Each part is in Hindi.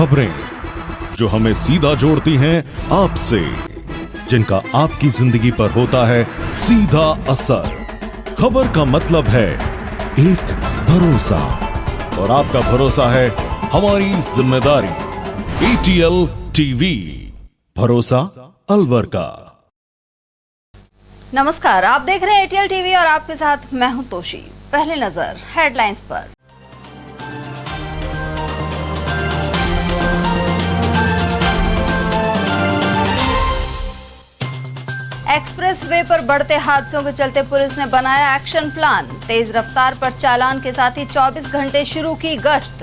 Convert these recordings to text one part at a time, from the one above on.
खबरें जो हमें सीधा जोड़ती हैं आपसे, जिनका आपकी जिंदगी पर होता है सीधा असर। खबर का मतलब है एक भरोसा, और आपका भरोसा है हमारी जिम्मेदारी। ATL टीवी, भरोसा अलवर का। नमस्कार, आप देख रहे हैं ATL टीवी और आपके साथ मैं हूं तोशी। पहले नजर हेडलाइंस पर। एक्सप्रेसवे पर बढ़ते हादसों के चलते पुलिस ने बनाया एक्शन प्लान। तेज रफ्तार पर चालान के साथ ही 24 घंटे शुरू की गश्त।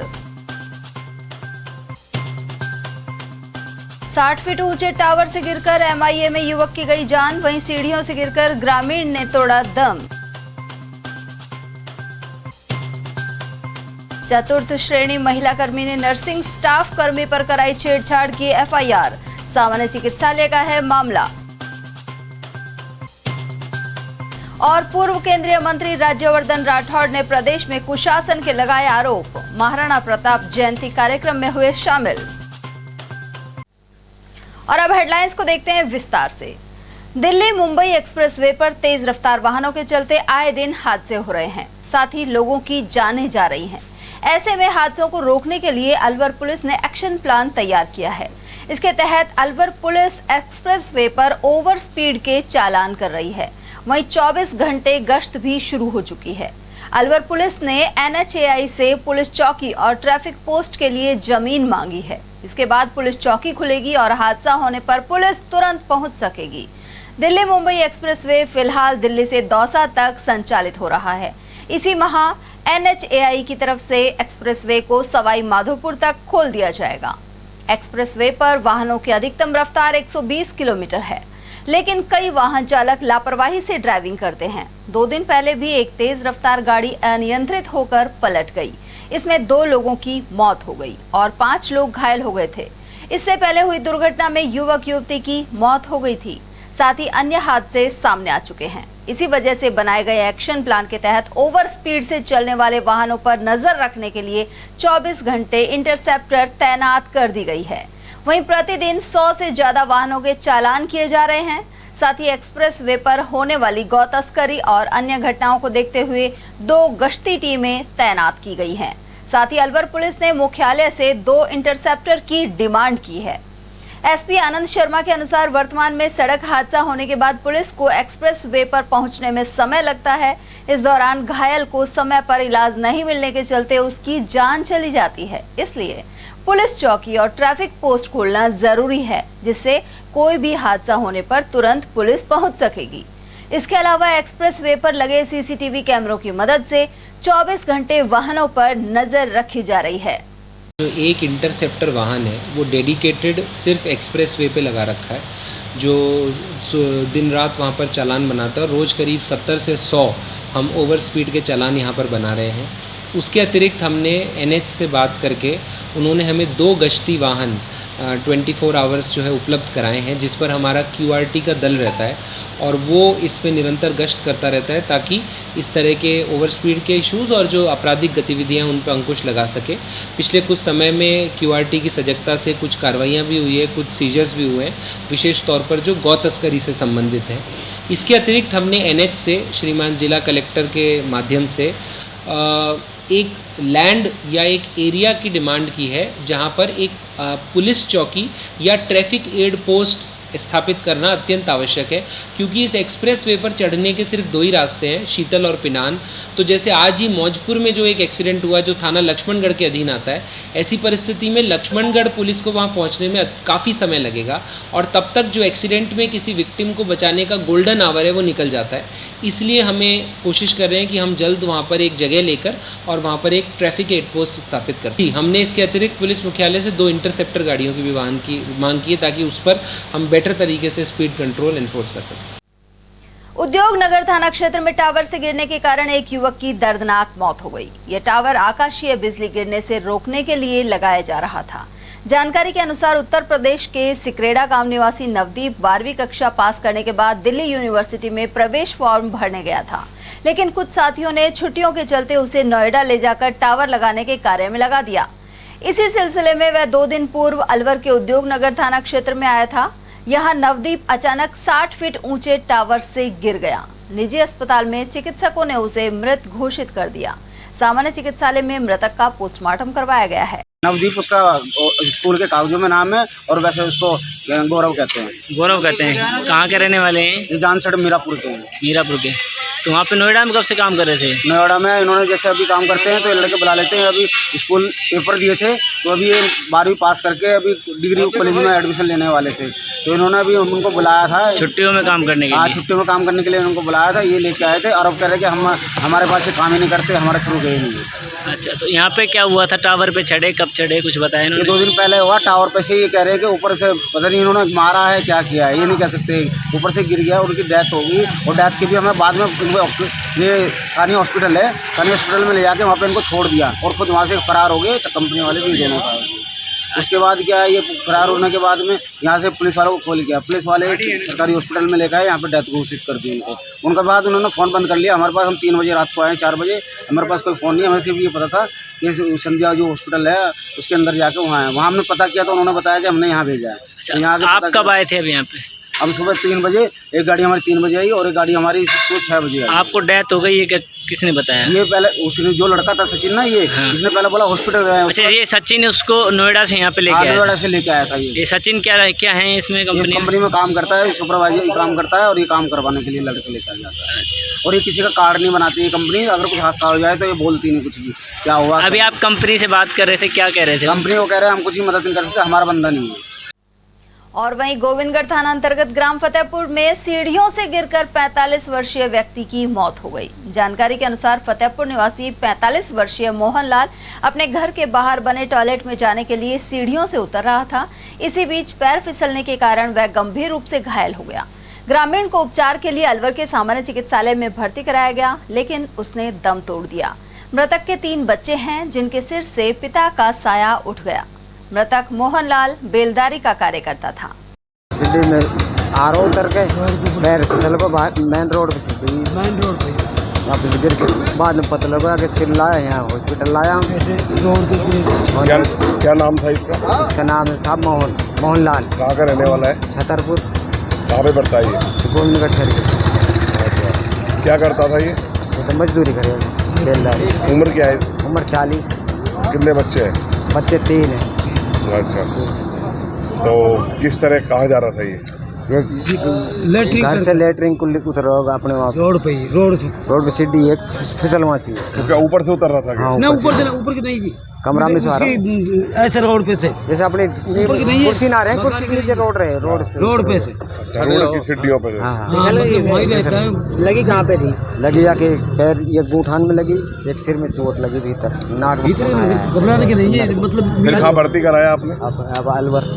60 फीट ऊंचे टावर से गिरकर MIA में युवक की गई जान, वहीं सीढ़ियों से गिरकर ग्रामीण ने तोड़ा दम। चतुर्थ श्रेणी महिला कर्मी ने नर्सिंग स्टाफ कर्मी पर कराई छेड़छाड़ की FIR। सामान्य चिकित्सालय का है मामला। और पूर्व केंद्रीय मंत्री राज्यवर्धन राठौड़ ने प्रदेश में कुशासन के लगाए आरोप। महाराणा प्रताप जयंती कार्यक्रम में हुए शामिल। और अब हेडलाइंस को देखते हैं विस्तार से। दिल्ली मुंबई एक्सप्रेसवे पर तेज रफ्तार वाहनों के चलते आए दिन हादसे हो रहे हैं, साथ ही लोगों की जानें जा रही हैं। ऐसे में हादसों को रोकने के लिए अलवर पुलिस ने एक्शन प्लान तैयार किया है। इसके तहत अलवर पुलिस एक्सप्रेसवे पर ओवर स्पीड के चालान कर रही है। वहीं 24 घंटे गश्त भी शुरू हो चुकी है। अलवर पुलिस ने NHAI से पुलिस चौकी और ट्रैफिक पोस्ट के लिए जमीन मांगी है। इसके बाद पुलिस चौकी खुलेगी और हादसा होने पर पुलिस तुरंत पहुंच सकेगी। दिल्ली मुंबई एक्सप्रेसवे फिलहाल दिल्ली से दौसा तक संचालित हो रहा है। इसी माह NHAI की तरफ से एक्सप्रेसवे को सवाई माधोपुर तक खोल दिया जाएगा। एक्सप्रेसवे पर वाहनों की अधिकतम रफ्तार 120 किलोमीटर है, लेकिन कई वाहन चालक लापरवाही से ड्राइविंग करते हैं। 2 दिन पहले भी एक तेज रफ्तार गाड़ी अनियंत्रित होकर पलट गई। इसमें 2 लोगों की मौत हो गई और 5 लोग घायल हो गए थे। इससे पहले हुई दुर्घटना में युवक युवती की मौत हो गई थी। साथ ही अन्य हादसे सामने आ चुके हैं। इसी वजह से बनाए गए एक्शन प्लान के तहत ओवर स्पीड से चलने वाले वाहनों पर नजर रखने के लिए 24 घंटे इंटरसेप्टर तैनात कर दी गई है। वहीं प्रतिदिन 100 से ज्यादा वाहनों के चालान किए जा रहे हैं। साथ ही एक्सप्रेस वे पर होने वाली गौ तस्करी और अन्य घटनाओं को देखते हुए 2 गश्ती टीमें तैनात की गई हैं। साथ ही अलवर पुलिस ने मुख्यालय से 2 इंटरसेप्टर की डिमांड की है। SP आनंद शर्मा के अनुसार वर्तमान में सड़क हादसा होने के बाद पुलिस को एक्सप्रेस वे पर पहुंचने में समय लगता है। इस दौरान घायल को समय पर इलाज नहीं मिलने के चलते उसकी जान चली जाती है। इसलिए पुलिस चौकी और ट्रैफिक पोस्ट खोलना जरूरी है, जिससे कोई भी हादसा होने पर तुरंत पुलिस पहुंच सकेगी। इसके अलावा एक्सप्रेस वे पर लगे CCTV कैमरों की मदद से 24 घंटे वाहनों पर नजर रखी जा रही है। जो एक इंटरसेप्टर वाहन है वो डेडिकेटेड सिर्फ एक्सप्रेस वे पे लगा रखा है, जो दिन रात वहाँ पर चालान बनाता है। रोज़ करीब 70 से 100 हम ओवर स्पीड के चालान यहाँ पर बना रहे हैं। उसके अतिरिक्त हमने NH से बात करके उन्होंने हमें 2 गश्ती वाहन 24 आवर्स जो है उपलब्ध कराए हैं, जिस पर हमारा QRT का दल रहता है और वो इस पे निरंतर गश्त करता रहता है, ताकि इस तरह के ओवर स्पीड के इश्यूज़ और जो आपराधिक गतिविधियां उन पर अंकुश लगा सके। पिछले कुछ समय में QRT की सजगता से कुछ कार्रवाइयाँ भी हुई है, कुछ सीजर्स भी हुए हैं, विशेष तौर पर जो गौ तस्करी से संबंधित है। इसके अतिरिक्त हमने NH से श्रीमान जिला कलेक्टर के माध्यम से एक लैंड या एक एरिया की डिमांड की है, जहां पर एक पुलिस चौकी या ट्रैफिक एड पोस्ट स्थापित करना अत्यंत आवश्यक है, क्योंकि इस एक्सप्रेस वे पर चढ़ने के सिर्फ 2 ही रास्ते हैं, शीतल और पिनान। तो जैसे आज ही मौजपुर में जो एक एक्सीडेंट हुआ जो थाना लक्ष्मणगढ़ के अधीन आता है, ऐसी परिस्थिति में लक्ष्मणगढ़ पुलिस को वहां पहुंचने में काफ़ी समय लगेगा और तब तक जो एक्सीडेंट में किसी विक्टिम को बचाने का गोल्डन आवर है वो निकल जाता है। इसलिए हमें कोशिश कर रहे हैं कि हम जल्द वहाँ पर एक जगह लेकर और वहाँ पर एक ट्रैफिक एड पोस्ट स्थापित कर। हमने इसके अतिरिक्त पुलिस मुख्यालय से 2 इंटरसेप्टर गाड़ियों की भी मांग की है, ताकि उस पर हम बेटर तरीके से स्पीड कंट्रोल एनफोर्स कर सकें। उद्योग नगर थाना क्षेत्र में टावर से गिरने के कारण एक युवक की दर्दनाक मौत हो गई। यह टावर आकाशीय बिजली गिरने से रोकने के लिए लगाया जा रहा था। जानकारी के अनुसार उत्तर प्रदेश के सिकरेड़ा गांव निवासी नवदीप 12वीं कक्षा पास करने के बाद दिल्ली यूनिवर्सिटी में प्रवेश फॉर्म भरने गया था, लेकिन कुछ साथियों ने छुट्टियों के चलते उसे नोएडा ले जाकर टावर लगाने के कार्य में लगा दिया। इसी सिलसिले में वह 2 दिन पूर्व अलवर के उद्योग नगर थाना क्षेत्र में आया था। यहाँ नवदीप अचानक 60 फीट ऊंचे टावर से गिर गया। निजी अस्पताल में चिकित्सकों ने उसे मृत घोषित कर दिया। सामान्य चिकित्सालय में मृतक का पोस्टमार्टम करवाया गया है। नवदीप उसका स्कूल के कागजों में नाम है और वैसे उसको गौरव कहते हैं। गौरव कहते हैं। कहाँ के रहने वाले हैं? ये जानसठ मीरापुर के हैं। मीरापुर के। तो वहाँ पे नोएडा में कब से काम कर रहे थे? नोएडा में इन्होंने जैसे अभी काम करते हैं तो ये लड़के बुला लेते हैं। अभी स्कूल पेपर दिए थे तो अभी ये 12वीं पास करके अभी डिग्री कॉलेज में एडमिशन लेने वाले थे, तो इन्होंने अभी उनको बुलाया था छुट्टियों में काम करने के लिए। हाँ, छुट्टियों में काम करने के लिए उनको बुलाया था। ये लेके आए थे और अब कह रहे कि हम हमारे पास से काम ही नहीं करते, हमारे थ्रू गए नहीं। अच्छा, तो यहाँ पे क्या हुआ था? टावर पे चढ़े, कब चढ़े, कुछ बताया ये इन्होंने? 2 दिन पहले हुआ। टावर पे से ये कह रहे हैं कि ऊपर से पता नहीं इन्होंने मारा है क्या किया है, ये नहीं कह सकते। ऊपर से गिर गया, उनकी डेथ हो गई और डेथ की भी हमें बाद में ये स्थानीय हॉस्पिटल है, स्थानीय हॉस्पिटल में ले जाके वहाँ पे इनको छोड़ दिया और खुद वहाँ से फरार हो गए। कंपनी वाले भी दोनों का। उसके बाद क्या है, ये फरार होने के बाद में यहाँ से पुलिस वालों को खोल गया। पुलिस वाले सरकारी हॉस्पिटल में लेकर आए, यहाँ पे डेथ घोषित कर दी उनको। उनके बाद उन्होंने फ़ोन बंद कर लिया। हमारे पास हम 3 बजे रात को आए, 4 बजे हमारे पास कोई फ़ोन नहीं है। हमें सिर्फ ये पता था कि संध्या जो हॉस्पिटल है उसके अंदर जाके वहाँ है। वहाँ हमने पता किया तो उन्होंने बताया कि हमने यहाँ भेजा है। अच्छा, यहाँ आप कब आए थे अभी यहाँ पे? हम सुबह 3 बजे, एक गाड़ी हमारी 3 बजे आई और एक गाड़ी हमारी सुबह 6 बजे आई। आपको डेथ हो गई है, किसने बताया? ये पहले उसने जो लड़का था सचिन ना, ये हाँ। इसने पहले बोला हॉस्पिटल गए। अच्छा, ये सचिन उसको नोएडा से यहाँ पे लेके आया? नोएडा से लेके आया था। ये सचिन क्या है इसमें कंपनी में काम करता है, सुपरवाइजर काम करता है और ये काम करवाने के लिए लड़के लेकर जाता है। अच्छा, और ये किसी का कार्ड नहीं बनाती है कंपनी। अगर कुछ हादसा हो जाए तो ये बोलती नहीं कुछ भी क्या हुआ। अभी आप कंपनी से बात कर रहे थे, क्या कह रहे थे? कंपनी को कह रहे हैं हम कुछ ही मदद नहीं कर सकते, हमारा बंदा नहीं है। और वहीं गोविंदगढ़ थाना अंतर्गत ग्राम फतेहपुर में सीढ़ियों से गिरकर 45 वर्षीय व्यक्ति की मौत हो गई। जानकारी के अनुसार फतेहपुर निवासी 45 वर्षीय मोहनलाल अपने घर के बाहर बने टॉयलेट में जाने के लिए सीढ़ियों से उतर रहा था। इसी बीच पैर फिसलने के कारण वह गंभीर रूप से घायल हो गया। ग्रामीण को उपचार के लिए अलवर के सामान्य चिकित्सालय में भर्ती कराया गया, लेकिन उसने दम तोड़ दिया। मृतक के 3 बच्चे हैं, जिनके सिर से पिता का साया उठ गया। मृतक मोहनलाल बेलदारी का कार्य करता था। सीढ़ी में आरो उतर के पैर फिसल को मेन रोड पे वापस गिर के बाद में पता लगा कि सिर लाया, यहाँ हॉस्पिटल लाया। क्या नाम था इसका? इसका नाम था मोहनलाल। कहाँ का रहने वाला है? छतरपुर। कहाँ पे पड़ता है ये? गोविंदगढ़ सर्किट। अच्छा, क्या करता था ये? तो मजदूरी करेगा, बेलदारी। उम्र क्या है? उम्र 40। कितने बच्चे हैं? बच्चे 3 हैं। अच्छा, तो किस तरह कहाँ जा रहा था ये? घर से लेटरिन को उतर रहा होगा अपने वहाँ रोड पे सीढ़ी एक फिसलवा सी। तो क्या ऊपर से उतर रहा था? हाँ, ऊपर की नहीं, कमरा में ऐसे रोड पे से जैसे अपने कुर्सी ना रहे, कुर्सी के नीचे रोड रहे, रोड पे से। अच्छा, रोड की सीढ़ियों पे? लगी कहाँ पे थी? लगी जाके पैर एक गूठान में लगी, एक सिर में चोट लगी, भीतर नाक में घबराने के नहीं है, मतलब। फिर कहाँ भर्ती कराया आपने? अब अलवर।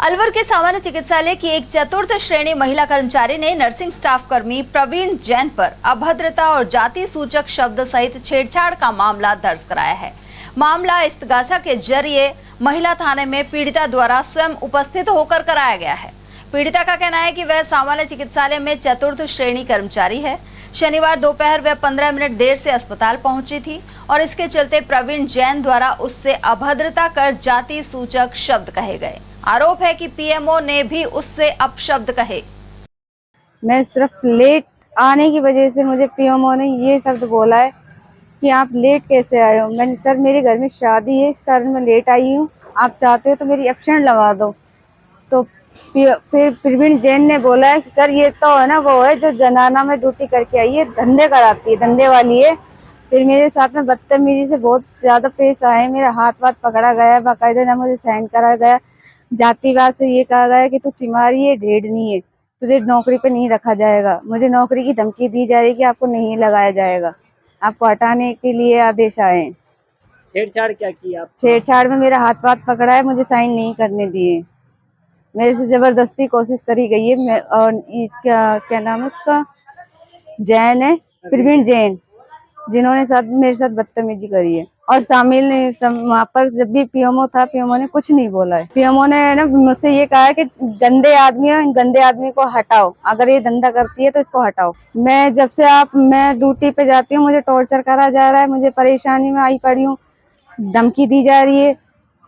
अलवर के सामान्य चिकित्सालय की एक 4th श्रेणी महिला कर्मचारी ने नर्सिंग स्टाफ कर्मी प्रवीण जैन पर अभद्रता और जाति सूचक शब्द सहित छेड़छाड़ का मामला दर्ज कराया है। मामला इस्तगासा के जरिए महिला थाने में पीड़िता द्वारा स्वयं उपस्थित होकर कराया गया है। पीड़िता का कहना है कि वह सामान्य चिकित्सालय में 4th श्रेणी कर्मचारी है। शनिवार दोपहर वह 15 मिनट देर से अस्पताल पहुंची थी और इसके चलते प्रवीण जैन द्वारा उससे अभद्रता कर जाति सूचक शब्द कहे गए। आरोप है कि पीएमओ ने भी उससे अपशब्द कहे। मैं सिर्फ लेट आने की वजह से मुझे पीएमओ ने ये शब्द बोला है कि आप लेट कैसे आए हो। मैंने सर मेरे घर में शादी है, इस कारण मैं लेट आई हूँ, आप चाहते हो तो मेरी एब्सेंट लगा दो। तो फिर प्रवीण जैन ने बोला है कि सर ये तो है ना वो है जो जनाना में ड्यूटी करके आई है, धंधे कराती है, धंधे वाली है। फिर मेरे साथ में बदतमीजी से बहुत ज़्यादा पेश आए। मेरा हाथ पकड़ा गया, बाकायदा ना मुझे साइन करा गया। जातिवाद से ये कहा गया कि तू चिमारी है, ढेड़नी है, तुझे नौकरी पे नहीं रखा जाएगा। मुझे नौकरी की धमकी दी जा रही है कि आपको नहीं लगाया जाएगा, आपको हटाने के लिए आदेश आए। छेड़छाड़ क्या की आप? छेड़छाड़ में मेरा हाथ पकड़ा है, मुझे साइन नहीं करने दिए, मेरे से जबरदस्ती कोशिश करी गई है। और इसका क्या नाम है, इसका जैन है, प्रवीण जैन, जिन्होंने मेरे साथ बदतमीजी करी है। और शामिल ने वहाँ पर जब भी पीएमओ था, पीएमओ ने कुछ नहीं बोला है। पीएमओ ने ना मुझसे ये कहा है कि गंदे आदमी है, इन गंदे आदमी को हटाओ, अगर ये धंधा करती है तो इसको हटाओ। मैं ड्यूटी पे जाती हूँ, मुझे टॉर्चर करा जा रहा है, मुझे परेशानी में आई पड़ी हूँ। धमकी दी जा रही है।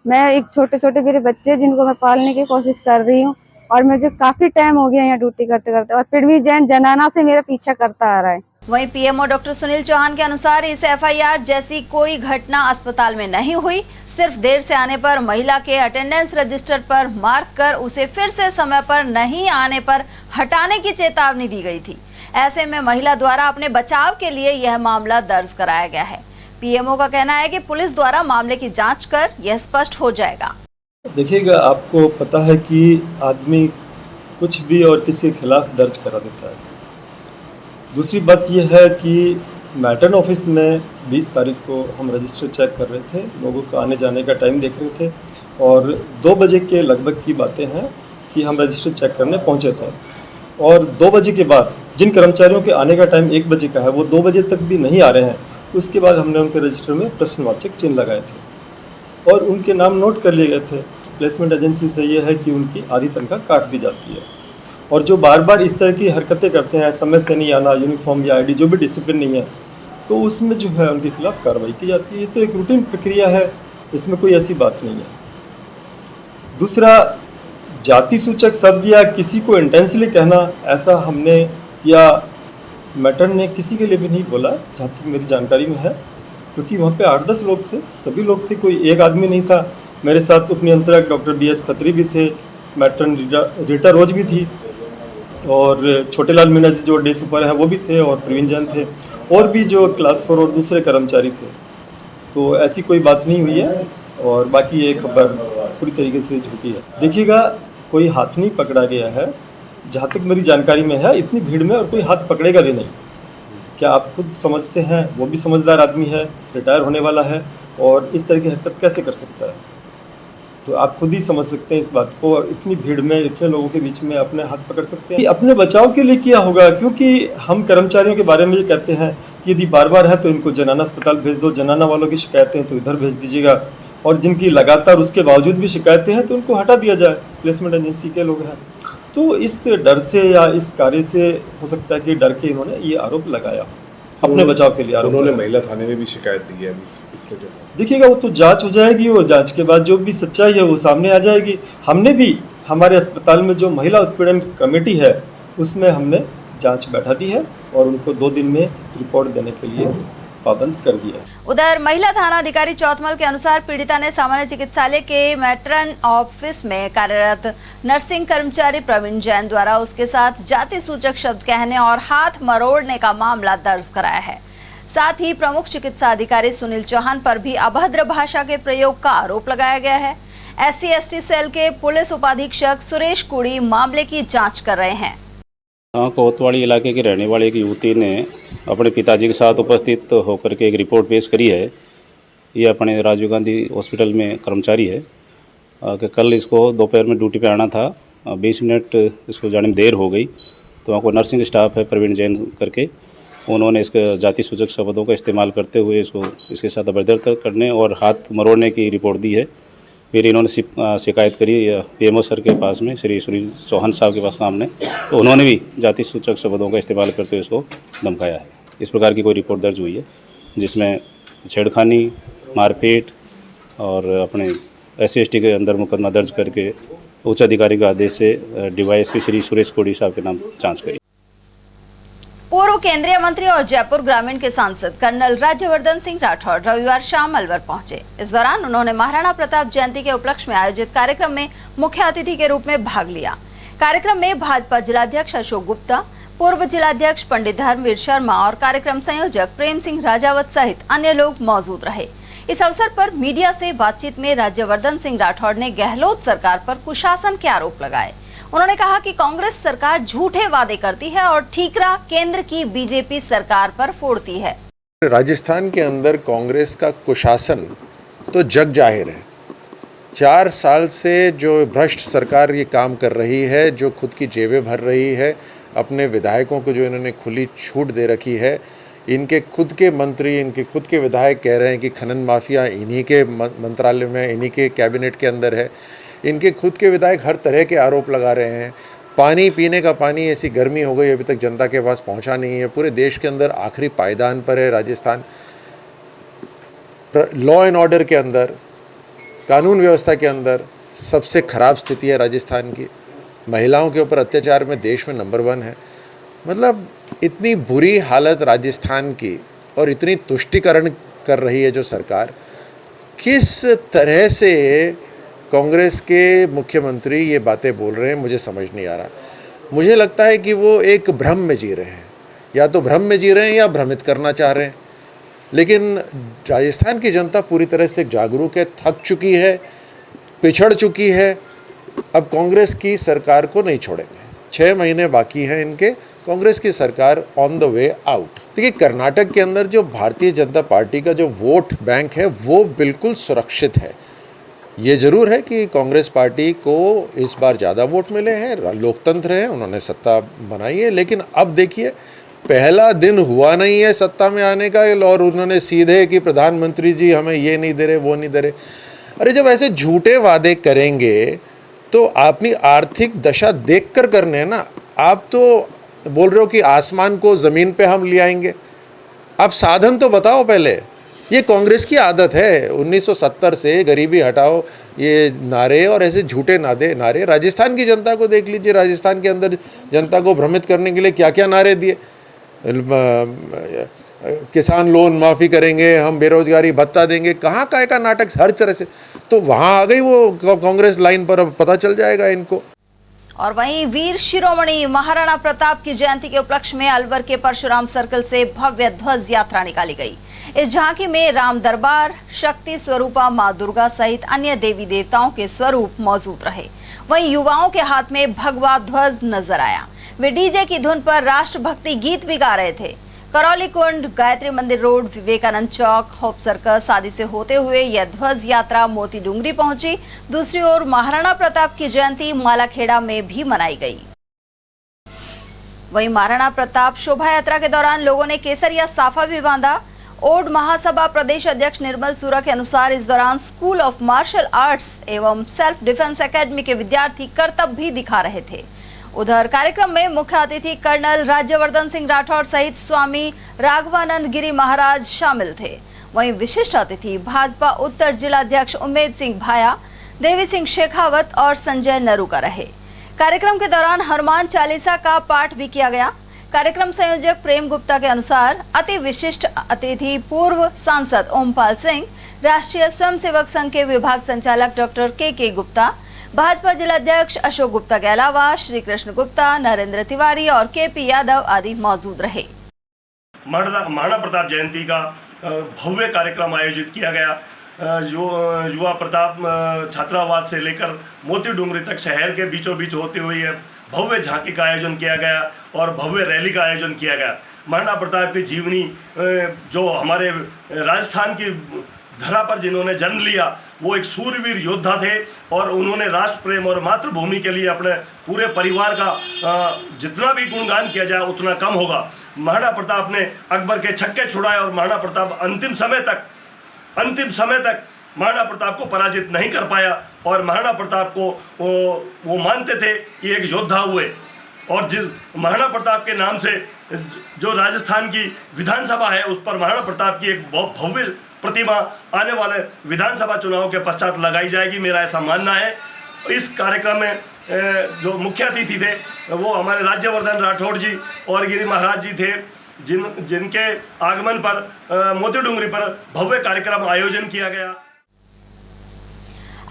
मैं एक छोटे छोटे मेरे बच्चे जिनको मैं पालने की कोशिश कर रही हूँ और मुझे काफी टाइम हो गया यहाँ ड्यूटी करते करते, और प्रवीण जैन जनाना से मेरा पीछा करता आ रहा है। वहीं पीएमओ डॉक्टर सुनील चौहान के अनुसार इस एफआईआर जैसी कोई घटना अस्पताल में नहीं हुई। सिर्फ देर से आने पर महिला के अटेंडेंस रजिस्टर पर मार्क कर उसे फिर से समय पर नहीं आने पर हटाने की चेतावनी दी गई थी। ऐसे में महिला द्वारा अपने बचाव के लिए यह मामला दर्ज कराया गया है। पीएमओ का कहना है कि पुलिस द्वारा मामले की जांच कर यह स्पष्ट हो जाएगा। देखिएगा, आपको पता है कि आदमी कुछ भी और किसी के खिलाफ दर्ज करा देता है। दूसरी बात यह है कि मैटर्न ऑफिस में 20 तारीख को हम रजिस्टर चेक कर रहे थे, लोगों का आने जाने का टाइम देख रहे थे और 2 बजे के लगभग की बातें हैं कि हम रजिस्टर चेक करने पहुंचे थे। और 2 बजे के बाद जिन कर्मचारियों के आने का टाइम 1 बजे का है वो 2 बजे तक भी नहीं आ रहे हैं। उसके बाद हमने उनके रजिस्टर में प्रश्नवाचक चिन्ह लगाए थे और उनके नाम नोट कर लिए गए थे। प्लेसमेंट एजेंसी से ये है कि उनकी आधी तनख्वाह काट दी जाती है और जो बार बार इस तरह की हरकतें करते हैं, समय से नहीं आना, यूनिफॉर्म या आईडी जो भी डिसिप्लिन नहीं है, तो उसमें जो है उनके खिलाफ कार्रवाई की जाती है। तो एक रूटीन प्रक्रिया है, इसमें कोई ऐसी बात नहीं है। दूसरा, जाति सूचक शब्द या किसी को इंटेंशनली कहना, ऐसा हमने या मैटर्न ने किसी के लिए भी नहीं बोला, जहाँ तक मेरी जानकारी में है, क्योंकि वहाँ पे 8-10 लोग थे, सभी लोग थे, कोई एक आदमी नहीं था। मेरे साथ उपनी अंतरक डॉक्टर BS खत्री भी थे, मैटर्न रीटा रोज भी थी और छोटेलाल मीणा जी जो डे सुपर हैं वो भी थे और प्रवीण जैन थे और भी जो क्लास 4 और दूसरे कर्मचारी थे। तो ऐसी कोई बात नहीं हुई है और बाकी ये खबर पूरी तरीके से झूठी है। देखिएगा, कोई हाथ नहीं पकड़ा गया है, जहाँ तक मेरी जानकारी में है। इतनी भीड़ में और कोई हाथ पकड़ेगा भी नहीं। क्या आप खुद समझते हैं, वो भी समझदार आदमी है, रिटायर होने वाला है और इस तरह की हरकत कैसे कर सकता है? तो आप खुद ही समझ सकते हैं इस बात को। इतनी भीड़ में इतने लोगों के बीच में अपने हाथ पकड़ सकते हैं? अपने बचाव के लिए किया होगा, क्योंकि हम कर्मचारियों के बारे में ये कहते हैं कि यदि बार बार है तो इनको जनाना अस्पताल भेज दो, जनाना वालों की शिकायतें हैं तो इधर भेज दीजिएगा, और जिनकी लगातार उसके बावजूद भी शिकायतें हैं तो उनको हटा दिया जाए, प्लेसमेंट एजेंसी के लोग हैं। तो इस डर से या इस कार्य से हो सकता है कि डर के इन्होंने ये आरोप लगाया, अपने बचाव के लिए आरोप। उन्होंने महिला थाने में भी शिकायत दी है अभी। देखिएगा, वो तो जांच हो जाएगी और जांच के बाद जो भी सच्चाई है वो सामने आ जाएगी। हमने भी हमारे अस्पताल में जो महिला उत्पीड़न कमेटी है उसमें हमने जांच बैठा दी है और उनको 2 दिन में रिपोर्ट देने के लिए पाबंद कर दिया। उधर महिला थाना अधिकारी चौथमल के अनुसार पीड़िता ने सामान्य चिकित्सालय के मैट्रन ऑफिस में कार्यरत नर्सिंग कर्मचारी प्रवीण जैन द्वारा उसके साथ जाति सूचक शब्द कहने और हाथ मरोड़ने का मामला दर्ज कराया है। साथ ही प्रमुख चिकित्सा अधिकारी सुनील चौहान पर भी अभद्र भाषा के प्रयोग का आरोप लगाया गया है। SC/ST सेल के पुलिस उपाधीक्षक सुरेश कुड़ी मामले की जांच कर रहे हैं। कोतवाली इलाके के रहने वाले एक युवती ने अपने पिताजी के साथ उपस्थित होकर के एक रिपोर्ट पेश करी है। ये अपने राजीव गांधी हॉस्पिटल में कर्मचारी है कि कल इसको दोपहर में ड्यूटी पे आना था, 20 मिनट इसको जाने में देर हो गई, तो वहाँ को नर्सिंग स्टाफ है प्रवीण जैन करके, उन्होंने इसके जाति सूचक शब्दों का इस्तेमाल करते हुए इसके साथ अभद्रता करने और हाथ मरोड़ने की रिपोर्ट दी है। फिर इन्होंने शिकायत करी PMO सर के पास में, श्री सुनील चौहान साहब के पास सामने, तो उन्होंने भी जाति सूचक शब्दों का इस्तेमाल करते हुए इसको धमकाया है। इस प्रकार की कोई रिपोर्ट दर्ज हुई है जिसमें छेड़खानी, मारपीट और अपने SC/ST के अंदर मुकदमा दर्ज करके उच्च अधिकारी के आदेश से DYSP श्री सुरेश कोड़ी साहब के नाम जाँच करी। पूर्व केंद्रीय मंत्री और जयपुर ग्रामीण के सांसद कर्नल राज्यवर्धन सिंह राठौड़ रविवार शाम अलवर पहुंचे। इस दौरान उन्होंने महाराणा प्रताप जयंती के उपलक्ष्य में आयोजित कार्यक्रम में मुख्य अतिथि के रूप में भाग लिया। कार्यक्रम में भाजपा जिलाध्यक्ष अशोक गुप्ता, पूर्व जिलाध्यक्ष पंडित धर्मवीर शर्मा और कार्यक्रम संयोजक प्रेम सिंह राजावत सहित अन्य लोग मौजूद रहे। इस अवसर पर मीडिया से बातचीत में राज्यवर्धन सिंह राठौड़ ने गहलोत सरकार पर कुशासन के आरोप लगाए। उन्होंने कहा कि कांग्रेस सरकार झूठे वादे करती है और ठीकरा केंद्र की बीजेपी सरकार पर फोड़ती है। राजस्थान के अंदर कांग्रेस का कुशासन तो जग जाहिर है। 4 साल से जो भ्रष्ट सरकार ये काम कर रही है, जो खुद की जेबें भर रही है, अपने विधायकों को जो इन्होंने खुली छूट दे रखी है, इनके खुद के मंत्री, इनके खुद के विधायक कह रहे हैं कि खनन माफिया इन्हीं के मंत्रालय में, इन्हीं के कैबिनेट के अंदर है। इनके खुद के विधायक हर तरह के आरोप लगा रहे हैं। पानी पीने का पानी ऐसी गर्मी हो गई अभी तक जनता के पास पहुंचा नहीं है। पूरे देश के अंदर आखिरी पायदान पर है राजस्थान। लॉ एंड ऑर्डर के अंदर, कानून व्यवस्था के अंदर सबसे ख़राब स्थिति है राजस्थान की। महिलाओं के ऊपर अत्याचार में देश में नंबर 1 है। मतलब इतनी बुरी हालत राजस्थान की और इतनी तुष्टीकरण कर रही है जो सरकार, किस तरह से कांग्रेस के मुख्यमंत्री ये बातें बोल रहे हैं मुझे समझ नहीं आ रहा। मुझे लगता है कि वो एक भ्रम में जी रहे हैं, या तो भ्रम में जी रहे हैं या भ्रमित करना चाह रहे हैं। लेकिन राजस्थान की जनता पूरी तरह से जागरूक है, थक चुकी है, पिछड़ चुकी है। अब कांग्रेस की सरकार को नहीं छोड़ेंगे। 6 महीने बाकी हैं इनके, कांग्रेस की सरकार ऑन द वे आउट। देखिए, कर्नाटक के अंदर जो भारतीय जनता पार्टी का जो वोट बैंक है वो बिल्कुल सुरक्षित है। ये ज़रूर है कि कांग्रेस पार्टी को इस बार ज़्यादा वोट मिले हैं, लोकतंत्र है, उन्होंने सत्ता बनाई है। लेकिन अब देखिए, पहला दिन हुआ नहीं है सत्ता में आने का और उन्होंने सीधे कि प्रधानमंत्री जी हमें ये नहीं दे रहे, वो नहीं दे रहे। अरे जब ऐसे झूठे वादे करेंगे तो अपनी आर्थिक दशा देखकर करने हैं ना। आप तो बोल रहे हो कि आसमान को ज़मीन पे हम ले आएंगे, आप साधन तो बताओ पहले। ये कांग्रेस की आदत है 1970 से, गरीबी हटाओ ये नारे और ऐसे झूठे नारे। राजस्थान की जनता को देख लीजिए, राजस्थान के अंदर जनता को भ्रमित करने के लिए क्या क्या नारे दिए। किसान लोन माफ़ी करेंगे, हम बेरोजगारी भत्ता देंगे, कहाँ का नाटक हर तरह से। तो वहाँ आ गई वो कांग्रेस लाइन पर, अब पता चल जाएगा इनको। और वहीं वीर शिरोमणि महाराणा प्रताप की जयंती के उपलक्ष्य में अलवर के परशुराम सर्कल से भव्य ध्वज यात्रा निकाली गई। इस झांकी में राम दरबार, शक्ति स्वरूपा मां दुर्गा सहित अन्य देवी देवताओं के स्वरूप मौजूद रहे। वहीं युवाओं के हाथ में भगवा ध्वज नजर आया। वे डीजे की धुन पर राष्ट्रभक्ति गीत भी गा रहे थे। करौली कुंड, गायत्री मंदिर रोड, विवेकानंद चौक, होप सर्कस आदि से होते हुए यह ध्वज यात्रा मोती डूंगरी पहुंची। दूसरी ओर महाराणा प्रताप की जयंती मालाखेड़ा में भी मनाई गई। वहीं महाराणा प्रताप शोभा यात्रा के दौरान लोगों ने केसरिया साफा भी बांधा। ओड महासभा प्रदेश अध्यक्ष निर्मल सूरा के अनुसार इस दौरान स्कूल ऑफ मार्शल आर्ट्स एवं सेल्फ डिफेंस एकेडमी के विद्यार्थी करतब भी दिखा रहे थे। उधर कार्यक्रम में मुख्य अतिथि कर्नल राज्यवर्धन सिंह राठौर सहित स्वामी राघवानंद गिरी महाराज शामिल थे। वहीं विशिष्ट अतिथि भाजपा उत्तर जिला अध्यक्ष उम्मेद सिंह भाया, देवी सिंह शेखावत और संजय नरूका रहे। कार्यक्रम के दौरान हनुमान चालीसा का पाठ भी किया गया। कार्यक्रम संयोजक प्रेम गुप्ता के अनुसार अति विशिष्ट अतिथि पूर्व सांसद ओमपाल सिंह, राष्ट्रीय स्वयंसेवक संघ के विभाग संचालक डॉक्टर के गुप्ता, भाजपा जिला अध्यक्ष अशोक गुप्ता के अलावा श्री कृष्ण गुप्ता, नरेंद्र तिवारी और केपी यादव आदि मौजूद रहे। महाराणा प्रताप जयंती का भव्य कार्यक्रम आयोजित किया गया। जो युवा प्रताप छात्रावास से लेकर मोती डूंगरी तक शहर के बीचों बीच होते हुए भव्य झांकी का आयोजन किया गया और भव्य रैली का आयोजन किया गया। महाराणा प्रताप की जीवनी, जो हमारे राजस्थान की धरा पर जिन्होंने जन्म लिया, वो एक सूरवीर योद्धा थे और उन्होंने राष्ट्र प्रेम और मातृभूमि के लिए अपने पूरे परिवार का जितना भी गुणगान किया जाए उतना कम होगा। महाराणा प्रताप ने अकबर के छक्के छुड़ाए और महाराणा प्रताप अंतिम समय तक महाराणा प्रताप को पराजित नहीं कर पाया। और महाराणा प्रताप को वो मानते थे कि एक योद्धा हुए। और जिस महाराणा प्रताप के नाम से जो राजस्थान की विधानसभा है, उस पर महाराणा प्रताप की एक बहुत भव्य प्रतिमा आने वाले विधानसभा चुनाव के पश्चात लगाई जाएगी, मेरा ऐसा मानना है। इस कार्यक्रम में जो मुख्य अतिथि थे वो हमारे राज्यवर्धन राठौड़ जी और गिरी महाराज जी थे, जिनके आगमन पर मोती डूंगरी पर भव्य कार्यक्रम आयोजन किया गया।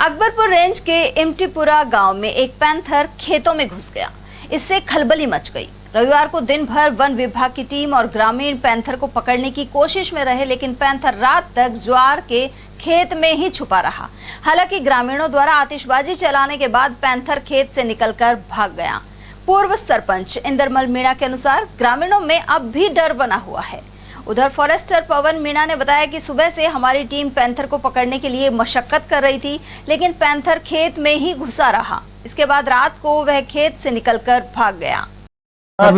अकबरपुर रेंज के इमटीपुरा गांव में एक पैंथर खेतों में घुस गया। इससे खलबली मच गई। रविवार को दिन भर वन विभाग की टीम और ग्रामीण पैंथर को पकड़ने की कोशिश में रहे, लेकिन पैंथर रात तक ज्वार के खेत में ही छुपा रहा। हालांकि ग्रामीणों द्वारा आतिशबाजी चलाने के बाद पैंथर खेत से निकलकर भाग गया। पूर्व सरपंच इंदरमल मीणा के अनुसार ग्रामीणों में अब भी डर बना हुआ है। उधर फॉरेस्टर पवन मीणा ने बताया कि सुबह से हमारी टीम पैंथर को पकड़ने के लिए मशक्कत कर रही थी, लेकिन पैंथर खेत में ही घुसा रहा। इसके बाद रात को वह खेत से निकलकर भाग गया। हम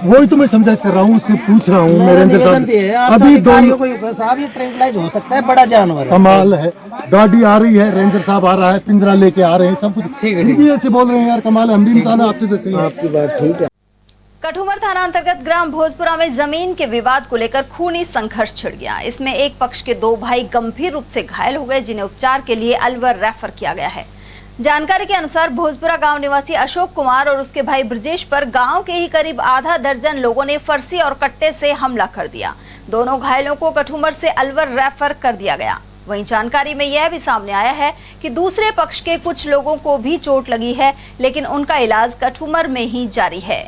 वही तो मैं समझाइश कर रहा हूँ, उससे पूछ रहा हूँ नरेंद्र साहब। अभी दोनों ट्रेंडलाइज हो सकता है, बड़ा जानवर है, कमाल है। गाड़ी आ रही है, रेंजर साहब आ रहा है, पिंजरा लेके आ रहे हैं, सब कुछ। फिर भी ऐसे बोल रहे हैं यार, कमाल है। हम भी इंसान है, आपके जैसे। आपकी बात ठीक है। कठुमर थाना अंतर्गत ग्राम भोजपुरा में जमीन के विवाद को लेकर खूनी संघर्ष छिड़ गया। इसमें एक पक्ष के 2 भाई गंभीर रूप से घायल हो गए, जिन्हें उपचार के लिए अलवर रेफर किया गया है। जानकारी के अनुसार भोजपुरा गांव निवासी अशोक कुमार और उसके भाई ब्रजेश पर गांव के ही करीब आधा दर्जन लोगों ने फरसी और कट्टे से हमला कर दिया। दोनों घायलों को कठुमर से अलवर रेफर कर दिया गया। वहीं जानकारी में यह भी सामने आया है कि दूसरे पक्ष के कुछ लोगों को भी चोट लगी है, लेकिन उनका इलाज कठुमर में ही जारी है।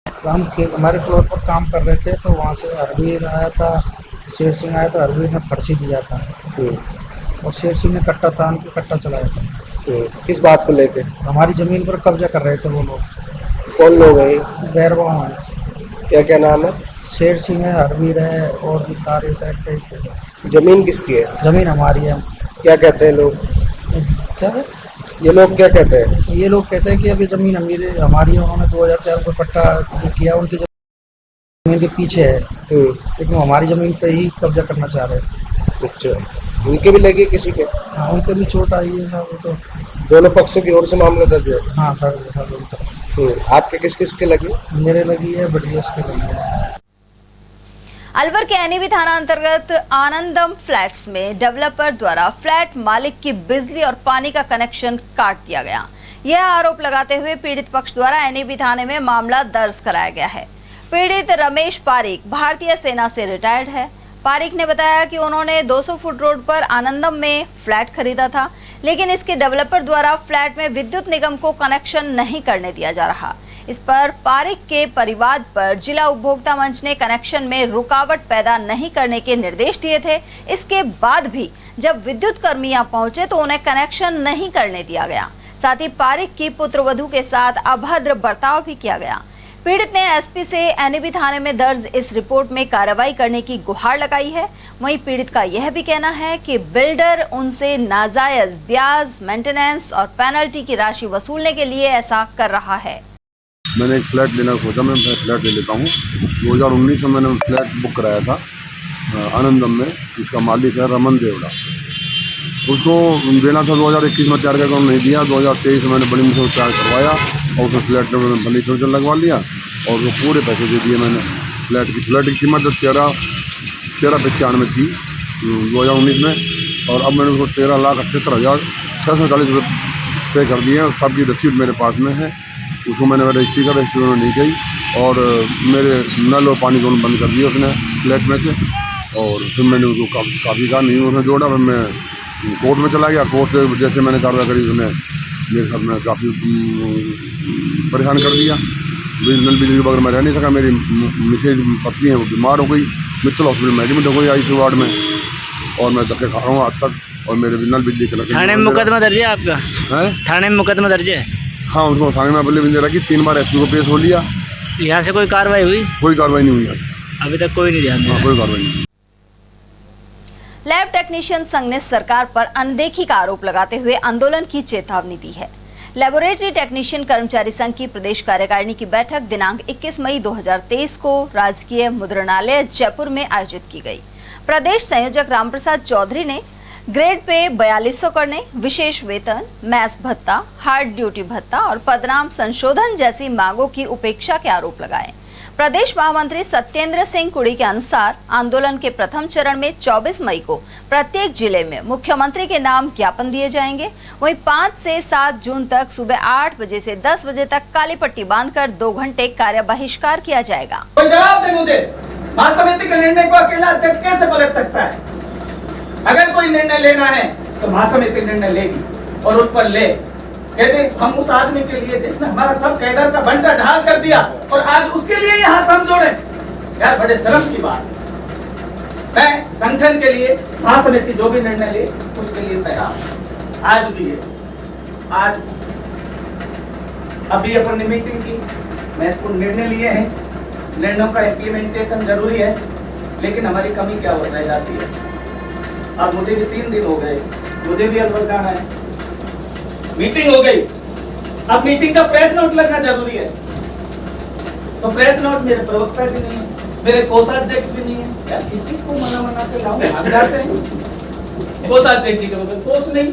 हम हमारे फ्लोर पर काम कर रहे थे तो वहाँ से हरवीर आया था, शेर सिंह आया था, हरवीर ने फरसी दिया था और शेर सिंह ने कट्टा तान के कट्टा चलाया था। किस बात को लेके? हमारी जमीन पर कब्जा कर रहे थे वो लोग। कौन लोग हैं? बैरवा है। क्या क्या नाम है? शेर सिंह है, हरवीर है और भी सारे साइड कई थे। जमीन किसकी है? जमीन हमारी है। क्या कहते हैं लोग? क्या है? ये लोग क्या कहते हैं? ये लोग कहते हैं कि अभी जमीन हमारी है। उन्होंने 2004 को पट्टा जो किया उनकी जमीन के पीछे है, लेकिन हमारी जमीन पे ही कब्जा करना चाह रहे थे। अच्छा, उनके भी लगी किसी के? हाँ, उनके भी चोट आई है साहब। तो दोनों पक्षों की ओर से मामला दर्ज है? हाँ, दर्ज है। आपके किस किस के लगी? मेरे लगी है, ब्रजेश के लगी है। अलवर के एनएबी थाना अंतर्गत आनंदम फ्लैट्स में डेवलपर द्वारा फ्लैट मालिक की बिजली और पानी का कनेक्शन काट दिया गया। यह आरोप लगाते हुए पीड़ित पक्ष द्वारा एनएबी थाने में मामला दर्ज कराया गया है। पीड़ित रमेश पारिक भारतीय सेना से रिटायर्ड है। पारिक ने बताया कि उन्होंने 200 फुट रोड पर आनंदम में फ्लैट खरीदा था, लेकिन इसके डेवलपर द्वारा फ्लैट में विद्युत निगम को कनेक्शन नहीं करने दिया जा रहा। इस पर पारिक के परिवार पर जिला उपभोक्ता मंच ने कनेक्शन में रुकावट पैदा नहीं करने के निर्देश दिए थे। इसके बाद भी जब विद्युत कर्मी यहां पहुंचे तो उन्हें कनेक्शन नहीं करने दिया गया। साथ ही पारिक की पुत्रवधू के साथ अभद्र बर्ताव भी किया गया। पीड़ित ने एसपी से एनएबी थाने में दर्ज इस रिपोर्ट में कार्रवाई करने की गुहार लगाई है। वहीं पीड़ित का यह भी कहना है कि बिल्डर उनसे नाजायज ब्याज, मेंटेनेंस और पेनल्टी की राशि वसूलने के लिए ऐसा कर रहा है। मैंने एक फ्लैट लेना सोचा, मैं फ्लैट ले लेता हूँ। 2019 में मैंने फ्लैट बुक कराया था आनंदम में, इसका मालिक है रमन देवड़ा। उसको देना था 2021 में तैयार करके नहीं दिया। 2023 में मैंने बड़ी मुश्किल तैयार करवाया और उसमें फ्लैट में फर्नीचर लगवा लिया और वो पूरे पैसे दे दिए मैंने। फ्लैट की कीमत 13,95 थी 2019 में, और अब मैंने उसको 13,78,640 पे कर दिए हैं। सबकी रसीद मेरे पास में है। उसको मैंने रजिस्ट्री में नहीं गई और मेरे नल और पानी दोनों बंद कर दिए उसने फ्लैट में से। और फिर मैंने उसको काफ़ी कहा नहीं उसने जोड़ा। फिर मैं कोर्ट में चला गया। कोर्ट से जैसे मैंने कार्रवाई करी उसने मेरे साथ में काफ़ी परेशान कर दिया। बिजली के बगैर मैं रह नहीं सका। मेरी मिसेज पत्नी है वो बीमार हो गई, मित्तल हॉस्पिटल में एडमिट हो गई ICU वार्ड में, और मैं धक्के खा रहा हूँ आज तक। और मेरे नल बिजली के थाने में मुकदमा दर्ज है आपका? है, थाने में मुकदमा दर्ज है? हाँ, उसको थाने में अपने बिंदे रखी। 3 बार एसपी को पेश हो लिया। यहाँ से कोई कार्रवाई हुई? कोई कार्रवाई नहीं हुई अभी तक, कोई नहीं ध्यान दिया। कोई कार्रवाई नहीं। लैब टेक्नीशियन संघ ने सरकार पर अनदेखी का आरोप लगाते हुए आंदोलन की चेतावनी दी है। लैबोरेटरी टेक्नीशियन कर्मचारी संघ की प्रदेश कार्यकारिणी की बैठक दिनांक 21 मई 2023 को राजकीय मुद्रणालय जयपुर में आयोजित की गई। प्रदेश संयोजक रामप्रसाद चौधरी ने ग्रेड पे 4200 करने, विशेष वेतन, मैस भत्ता, हार्ड ड्यूटी भत्ता और पदनाम संशोधन जैसी मांगों की उपेक्षा के आरोप लगाए। प्रदेश महामंत्री सत्येंद्र सिंह कुड़ी के अनुसार आंदोलन के प्रथम चरण में 24 मई को प्रत्येक जिले में मुख्यमंत्री के नाम ज्ञापन दिए जाएंगे। वहीं 5 से 7 जून तक सुबह 8 बजे से 10 बजे तक काली पट्टी बांधकर 2 घंटे कार्य बहिष्कार किया जाएगा। कोई जवाब दे मुझे, महासमिति के निर्णय को अकेला अध्यक्ष कैसे पलट सकता है? अगर कोई निर्णय लेना है तो महासमिति निर्णय लेगी और उस पर ले। कहते हम उस आदमी के लिए जिसने हमारा सब कैडर का बंटा ढाल कर दिया और आज उसके लिए ये हाथ हम जोड़े, यार बड़े शर्म की बात। मैं संगठन के लिए महासमिति जो भी निर्णय ले उसके लिए तैयार। आज भी है, आज अभी अपनी मीटिंग की महत्वपूर्ण निर्णय लिए हैं। निर्णयों का इम्प्लीमेंटेशन जरूरी है, लेकिन हमारी कमी क्या हो रह जाती है। अब मुझे भी 3 दिन हो गए, मुझे भी अलवर जाना है। मीटिंग हो गई, अब मीटिंग का प्रेस नोट लगना जरूरी है, तो प्रेस नोट मेरे प्रवक्ता जी नहीं है, मेरे कोषाध्यक्ष भी नहीं है। यार किस किस को मना के लाऊं, भाग जाते हैं। कोषाध्यक्ष जी के बगैर कोष नहीं,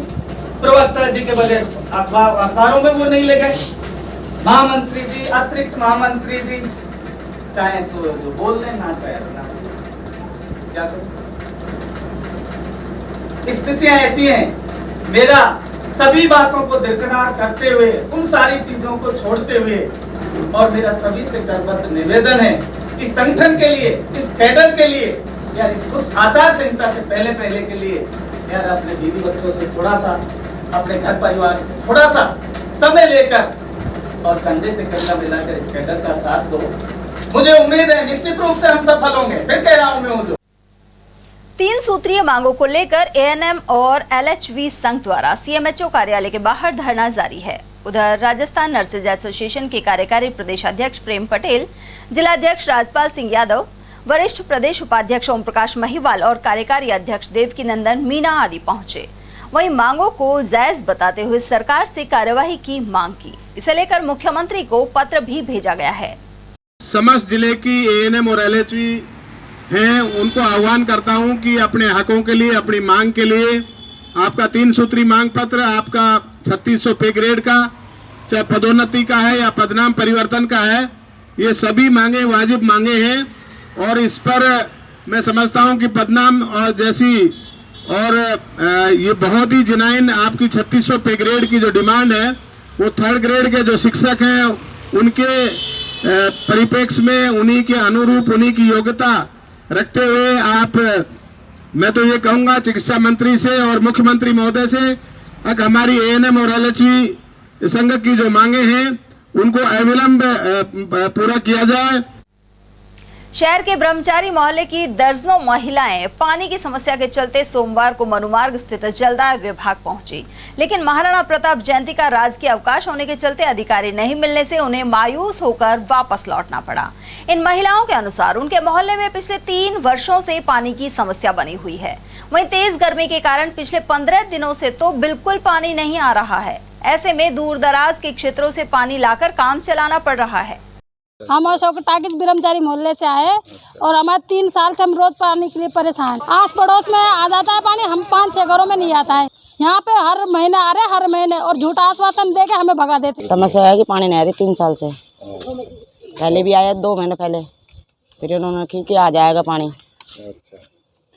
प्रवक्ता जी के बगैर अखबारों में वो नहीं ले गए, महामंत्री जी, अतिरिक्त महामंत्री जी, चाहे तो जो बोल दें, ना चाहे तो ना बोलें। क्या करूं? स्थितियां ऐसी हैं, मेरा सभी बातों को दरकिनार करते हुए, उन सारी चीजों को छोड़ते हुए, और मेरा सभी से करबद्ध निवेदन है कि संगठन के लिए, इस कैडर के लिए, या इसको आचार संहिता से पहले के लिए यार अपने बीवी बच्चों से थोड़ा सा, अपने घर परिवार से थोड़ा सा समय लेकर और कंधे से कंधा मिलाकर इस कैडर का साथ दो। मुझे उम्मीद है निश्चित रूप से हम सफल होंगे। फिर कह रहा हूं मैं हूं जो 3 सूत्रीय मांगों को लेकर एएनएम और एलएचवी संघ द्वारा सीएमएचओ कार्यालय के बाहर धरना जारी है। उधर राजस्थान नर्सेज एसोसिएशन के कार्यकारी प्रदेशाध्यक्ष प्रेम पटेल, जिलाध्यक्ष राजपाल सिंह यादव, वरिष्ठ प्रदेश उपाध्यक्ष ओम प्रकाश महिवाल और कार्यकारी अध्यक्ष देवकी नंदन मीणा आदि पहुंचे। वहीं मांगों को जायज बताते हुए सरकार से कार्यवाही की मांग की। इसे लेकर मुख्यमंत्री को पत्र भी भेजा गया है। समस्त जिले की एएनएम और एलएचवी हैं, उनको आह्वान करता हूं कि अपने हकों के लिए, अपनी मांग के लिए आपका 3 सूत्री मांग पत्र, आपका 3600 पे ग्रेड का, चाहे पदोन्नति का है या पदनाम परिवर्तन का है, ये सभी मांगे वाजिब मांगे हैं। और इस पर मैं समझता हूं कि पदनाम और जैसी और ये बहुत ही जिनाइन आपकी 3600 पे ग्रेड की जो डिमांड है, वो 3rd ग्रेड के जो शिक्षक हैं उनके परिप्रेक्ष्य में, उन्हीं के अनुरूप, उन्हीं की योग्यता रखते हुए आप, मैं तो ये कहूंगा चिकित्सा मंत्री से और मुख्यमंत्री महोदय से कि हमारी एएनएम और एलएचवी संघ की जो मांगे हैं उनको अविलंब पूरा किया जाए। शहर के ब्रह्मचारी मोहल्ले की दर्जनों महिलाएं पानी की समस्या के चलते सोमवार को मनुमार्ग स्थित जलदाय विभाग पहुंची, लेकिन महाराणा प्रताप जयंती का राजकीय अवकाश होने के चलते अधिकारी नहीं मिलने से उन्हें मायूस होकर वापस लौटना पड़ा। इन महिलाओं के अनुसार उनके मोहल्ले में पिछले 3 वर्षों से पानी की समस्या बनी हुई है। वहीं तेज गर्मी के कारण पिछले 15 दिनों से तो बिल्कुल पानी नहीं आ रहा है। ऐसे में दूर दराज के क्षेत्रों से पानी लाकर काम चलाना पड़ रहा है। हम अशोक टाकिज ब्रह्मचारी मोहल्ले से आए और हमारे 3 साल से हम रोज पानी के लिए परेशान। आस पड़ोस में आ जाता है पानी, हम 5-6 घरों में नहीं आता है। यहाँ पे हर महीने आ रहे, हर महीने, और झूठा आश्वासन दे के हमें भगा देते। समस्या है कि पानी नहीं आ रही 3 साल से। पहले भी आया 2 महीने पहले, फिर उन्होंने की कि आ जाएगा पानी।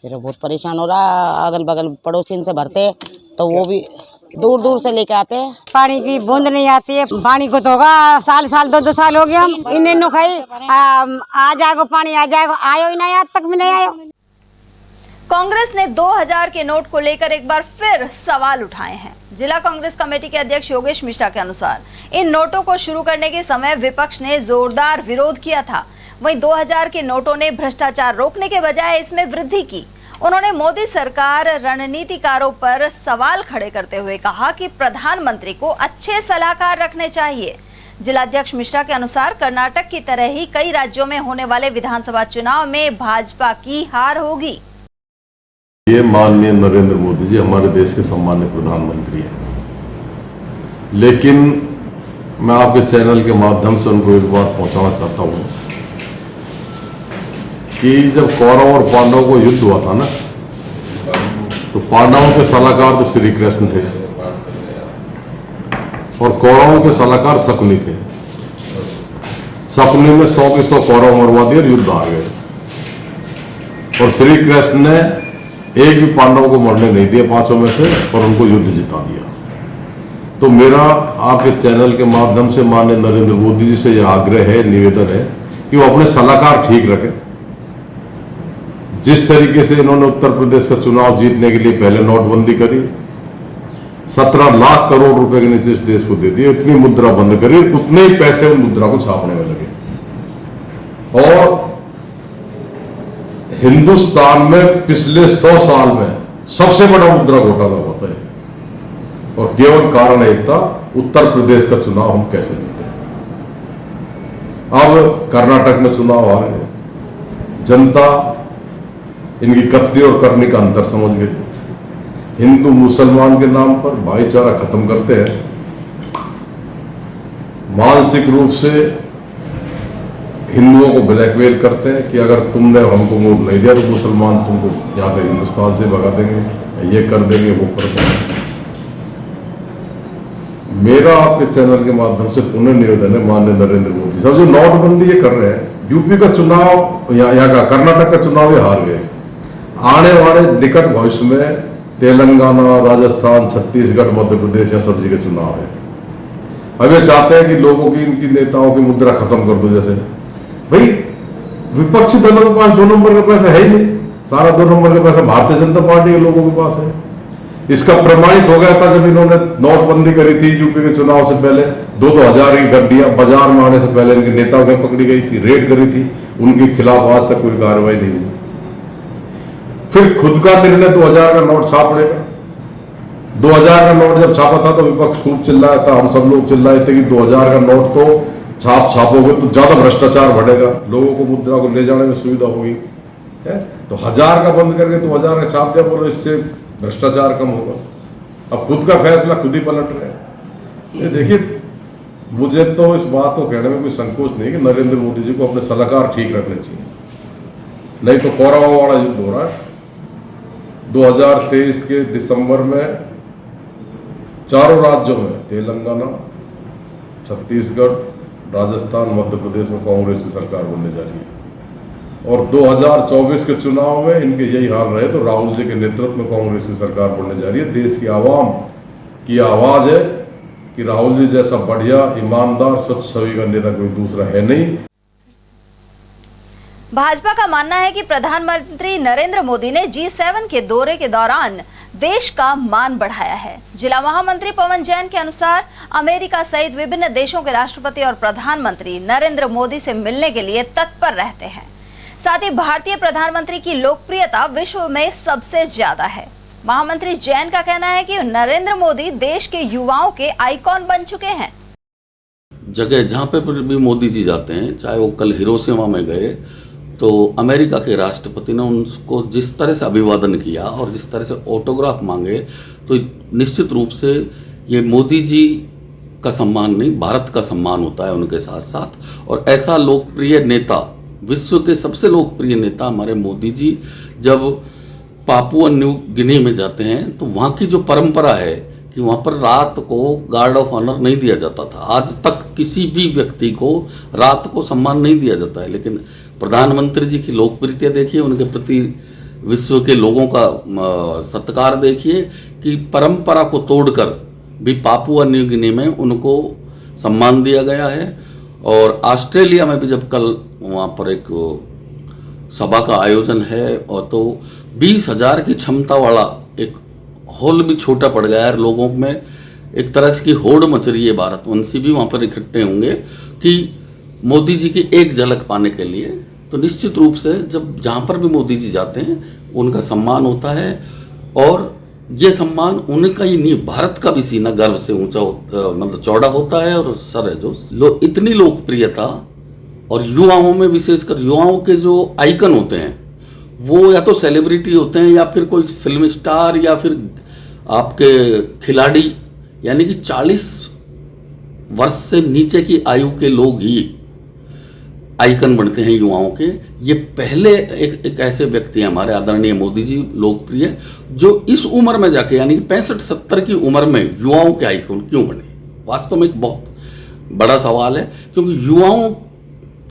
फिर बहुत परेशान हो रहा, अगल बगल पड़ोसी से भरते तो वो भी दूर दूर से लेके आते हैं। पानी की बूंद नहीं आती है। पानी को तो होगा साल 2 साल हो गया, हम इन्हें खाई आ जाएगा पानी, आ जाएगा, आयो ही नहीं, आज तक भी नहीं आयो। कांग्रेस ने 2000 के नोट को लेकर एक बार फिर सवाल उठाए हैं। जिला कांग्रेस कमेटी के अध्यक्ष योगेश मिश्रा के अनुसार इन नोटों को शुरू करने के समय विपक्ष ने जोरदार विरोध किया था। वहीं 2000 के नोटों ने भ्रष्टाचार रोकने के बजाय इसमें वृद्धि की। उन्होंने मोदी सरकार रणनीतिकारों पर सवाल खड़े करते हुए कहा कि प्रधानमंत्री को अच्छे सलाहकार रखने चाहिए। जिलाध्यक्ष मिश्रा के अनुसार कर्नाटक की तरह ही कई राज्यों में होने वाले विधानसभा चुनाव में भाजपा की हार होगी। ये माननीय नरेंद्र मोदी जी हमारे देश के सम्मान्य प्रधानमंत्री हैं, लेकिन मैं आपके चैनल के माध्यम से उनको एक बात पहुंचाना चाहता हूं कि जब कौरव और पांडवों को युद्ध हुआ था ना, तो पांडवों के सलाहकार तो श्री कृष्ण थे और कौरवों के सलाहकार शकुनी थे। शकुनी में 100 के 100 कौरव मरवा दिए और युद्ध हार गए, और श्री कृष्ण ने एक भी पांडवों को मरने नहीं दिया 5 में से, और उनको युद्ध जिता दिया। तो मेरा आपके चैनल के माध्यम से माननीय नरेंद्र मोदी जी से यह आग्रह है, निवेदन है कि वो अपने सलाहकार ठीक रखें। जिस तरीके से इन्होंने उत्तर प्रदेश का चुनाव जीतने के लिए पहले नोटबंदी करी, 17 लाख करोड़ रुपए के नीचे इस देश को दे दिए, इतनी मुद्रा बंद करी, उतने ही पैसे उन मुद्रा को छापने में लगे। और हिंदुस्तान में पिछले 100 साल में सबसे बड़ा मुद्रा घोटाला होता है, और केवल कारण एक था, उत्तर प्रदेश का चुनाव हम कैसे जीते। अब कर्नाटक में चुनाव आ रहे हैं, जनता इनकी कत्ती और करनी का अंतर समझ गई। हिंदू मुसलमान के नाम पर भाईचारा खत्म करते हैं, मानसिक रूप से हिंदुओं को ब्लैकमेल करते हैं कि अगर तुमने हमको वोट नहीं दिया तो मुसलमान तुमको यहाँ से हिंदुस्तान से भगा देंगे, ये कर देंगे, वो कर देंगे। मेरा आपके चैनल के माध्यम से पुनः निवेदन है माननीय नरेंद्र मोदी साहब, जो नोटबंदी ये कर रहे हैं, यूपी का चुनाव यहाँ का कर्नाटक का चुनाव ये हार गए, आने वाले निकट भविष्य में तेलंगाना, राजस्थान, छत्तीसगढ़, मध्य प्रदेश या सब जगह चुनाव है। अब ये चाहते हैं कि लोगों की, इनकी नेताओं की मुद्रा खत्म कर दो। जैसे भाई विपक्षी दलों के पास 2 नंबर का पैसा है ही नहीं, सारा 2 नंबर का पैसा भारतीय जनता पार्टी के लोगों के पास है। इसका प्रमाणित हो गया था जब इन्होंने नोटबंदी करी थी यूपी के चुनाव से पहले, 2-2000 की गड्डियां बाजार में आने से पहले इनके नेताओं में पकड़ी गई थी, रेड करी थी, उनके खिलाफ आज तक कोई कार्रवाई नहीं हुई। फिर खुद का निर्णय 2000 का नोट छापने का, 2000 का नोट जब छापा था तो विपक्ष खूब चिल्लाया था, हम सब लोग चिल्लाए थे कि 2000 का नोट तो छापोगे तो ज्यादा भ्रष्टाचार बढ़ेगा, लोगों को मुद्रा को ले जाने में सुविधा होगी, तो 1000 का बंद करके 2000 का छाप दिया, बोलो इससे भ्रष्टाचार कम होगा। अब खुद का फैसला खुद ही पलट रहे हैं। ये देखिए, मुझे तो इस बात को कहने में कोई संकोच नहीं कि नरेंद्र मोदी जी को अपने सलाहकार ठीक रखने चाहिए, नहीं तो कौरवों वाला युद्ध हो रहा है। 2023 के दिसंबर में चारों राज्यों में, तेलंगाना, छत्तीसगढ़, राजस्थान, मध्य प्रदेश में कांग्रेस की सरकार बनने जा रही है, और 2024 के चुनाव में इनके यही हाल रहे तो राहुल जी के नेतृत्व में कांग्रेस की सरकार बनने जा रही है। देश की आवाम की आवाज है कि राहुल जी जैसा बढ़िया, ईमानदार, स्वच्छ छवि का नेता कोई दूसरा है नहीं। भाजपा का मानना है कि प्रधानमंत्री नरेंद्र मोदी ने G7 के दौरे के दौरान देश का मान बढ़ाया है। जिला महामंत्री पवन जैन के अनुसार अमेरिका सहित विभिन्न देशों के राष्ट्रपति और प्रधानमंत्री नरेंद्र मोदी से मिलने के लिए तत्पर रहते हैं। साथ ही भारतीय प्रधानमंत्री की लोकप्रियता विश्व में सबसे ज्यादा है। महामंत्री जैन का कहना है कि नरेंद्र मोदी देश के युवाओं के आइकॉन बन चुके हैं। जगह जहाँ पे भी मोदी जी जाते हैं, चाहे वो कल हिरोशिमा में गए तो अमेरिका के राष्ट्रपति ने उनको जिस तरह से अभिवादन किया और जिस तरह से ऑटोग्राफ मांगे, तो निश्चित रूप से ये मोदी जी का सम्मान नहीं, भारत का सम्मान होता है उनके साथ साथ। और ऐसा लोकप्रिय नेता, विश्व के सबसे लोकप्रिय नेता हमारे मोदी जी जब पापुआ न्यू गिनी में जाते हैं तो वहाँ की जो परंपरा है कि वहाँ पर रात को गार्ड ऑफ ऑनर नहीं दिया जाता था। आज तक किसी भी व्यक्ति को रात को सम्मान नहीं दिया जाता है, लेकिन प्रधानमंत्री जी की लोकप्रियता देखिए, उनके प्रति विश्व के लोगों का सत्कार देखिए कि परंपरा को तोड़कर भी पापुआ न्यू गिनी में उनको सम्मान दिया गया है। और ऑस्ट्रेलिया में भी जब कल वहाँ पर एक सभा का आयोजन है और तो 20,000 की क्षमता वाला एक हॉल भी छोटा पड़ गया है, लोगों में एक तरह की होड़ मच रही है, भारतवंशी भी वहाँ पर इकट्ठे होंगे कि मोदी जी की एक झलक पाने के लिए। तो निश्चित रूप से जब जहाँ पर भी मोदी जी जाते हैं उनका सम्मान होता है, और ये सम्मान उनका ही नहीं, भारत का भी सीना गर्व से ऊंचा मतलब चौड़ा होता है। और सर है जो इतनी लोकप्रियता, और युवाओं में विशेषकर युवाओं के जो आइकन होते हैं वो या तो सेलिब्रिटी होते हैं या फिर कोई फिल्म स्टार या फिर आपके खिलाड़ी, यानी कि 40 वर्ष से नीचे की आयु के लोग ही आइकन बनते हैं युवाओं के। ये पहले एक ऐसे व्यक्ति हैं हमारे आदरणीय मोदी जी लोकप्रिय, जो इस उम्र में जाके यानी कि 65-70 की उम्र में युवाओं के आइकन क्यों बने। वास्तव में एक बहुत बड़ा सवाल है, क्योंकि युवाओं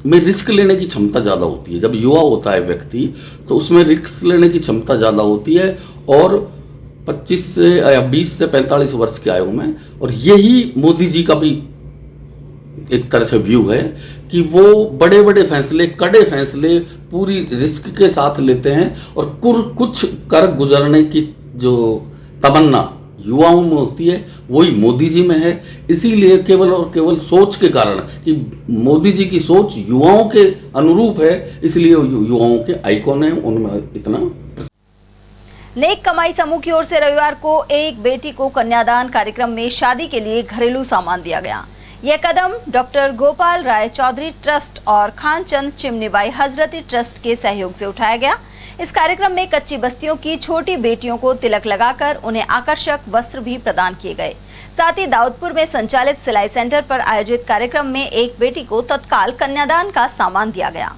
में रिस्क लेने की क्षमता ज़्यादा होती है। जब युवा होता है व्यक्ति तो उसमें रिस्क लेने की क्षमता ज़्यादा होती है, और 25 से या 20 से 45 वर्ष की आयु में। और यही मोदी जी का भी एक तरह से व्यू है कि वो बड़े बड़े फैसले, कड़े फैसले पूरी रिस्क के साथ लेते हैं, और कुछ कर गुजरने की जो तमन्ना युवाओं में होती है वही मोदी जी में है। इसीलिए केवल और केवल सोच के कारण कि मोदी जी की सोच युवाओं के अनुरूप है, इसलिए युवाओं के आइकॉन है, उनमें इतना। नेक कमाई समूह की ओर से रविवार को एक बेटी को कन्यादान कार्यक्रम में शादी के लिए घरेलू सामान दिया गया। यह कदम डॉक्टर गोपाल राय चौधरी ट्रस्ट और खानचंद चिमनीबाई हजरती ट्रस्ट के सहयोग से उठाया गया। इस कार्यक्रम में कच्ची बस्तियों की छोटी बेटियों को तिलक लगाकर उन्हें आकर्षक वस्त्र भी प्रदान किए गए। साथ ही दाऊदपुर में संचालित सिलाई सेंटर पर आयोजित कार्यक्रम में एक बेटी को तत्काल कन्यादान का सामान दिया गया।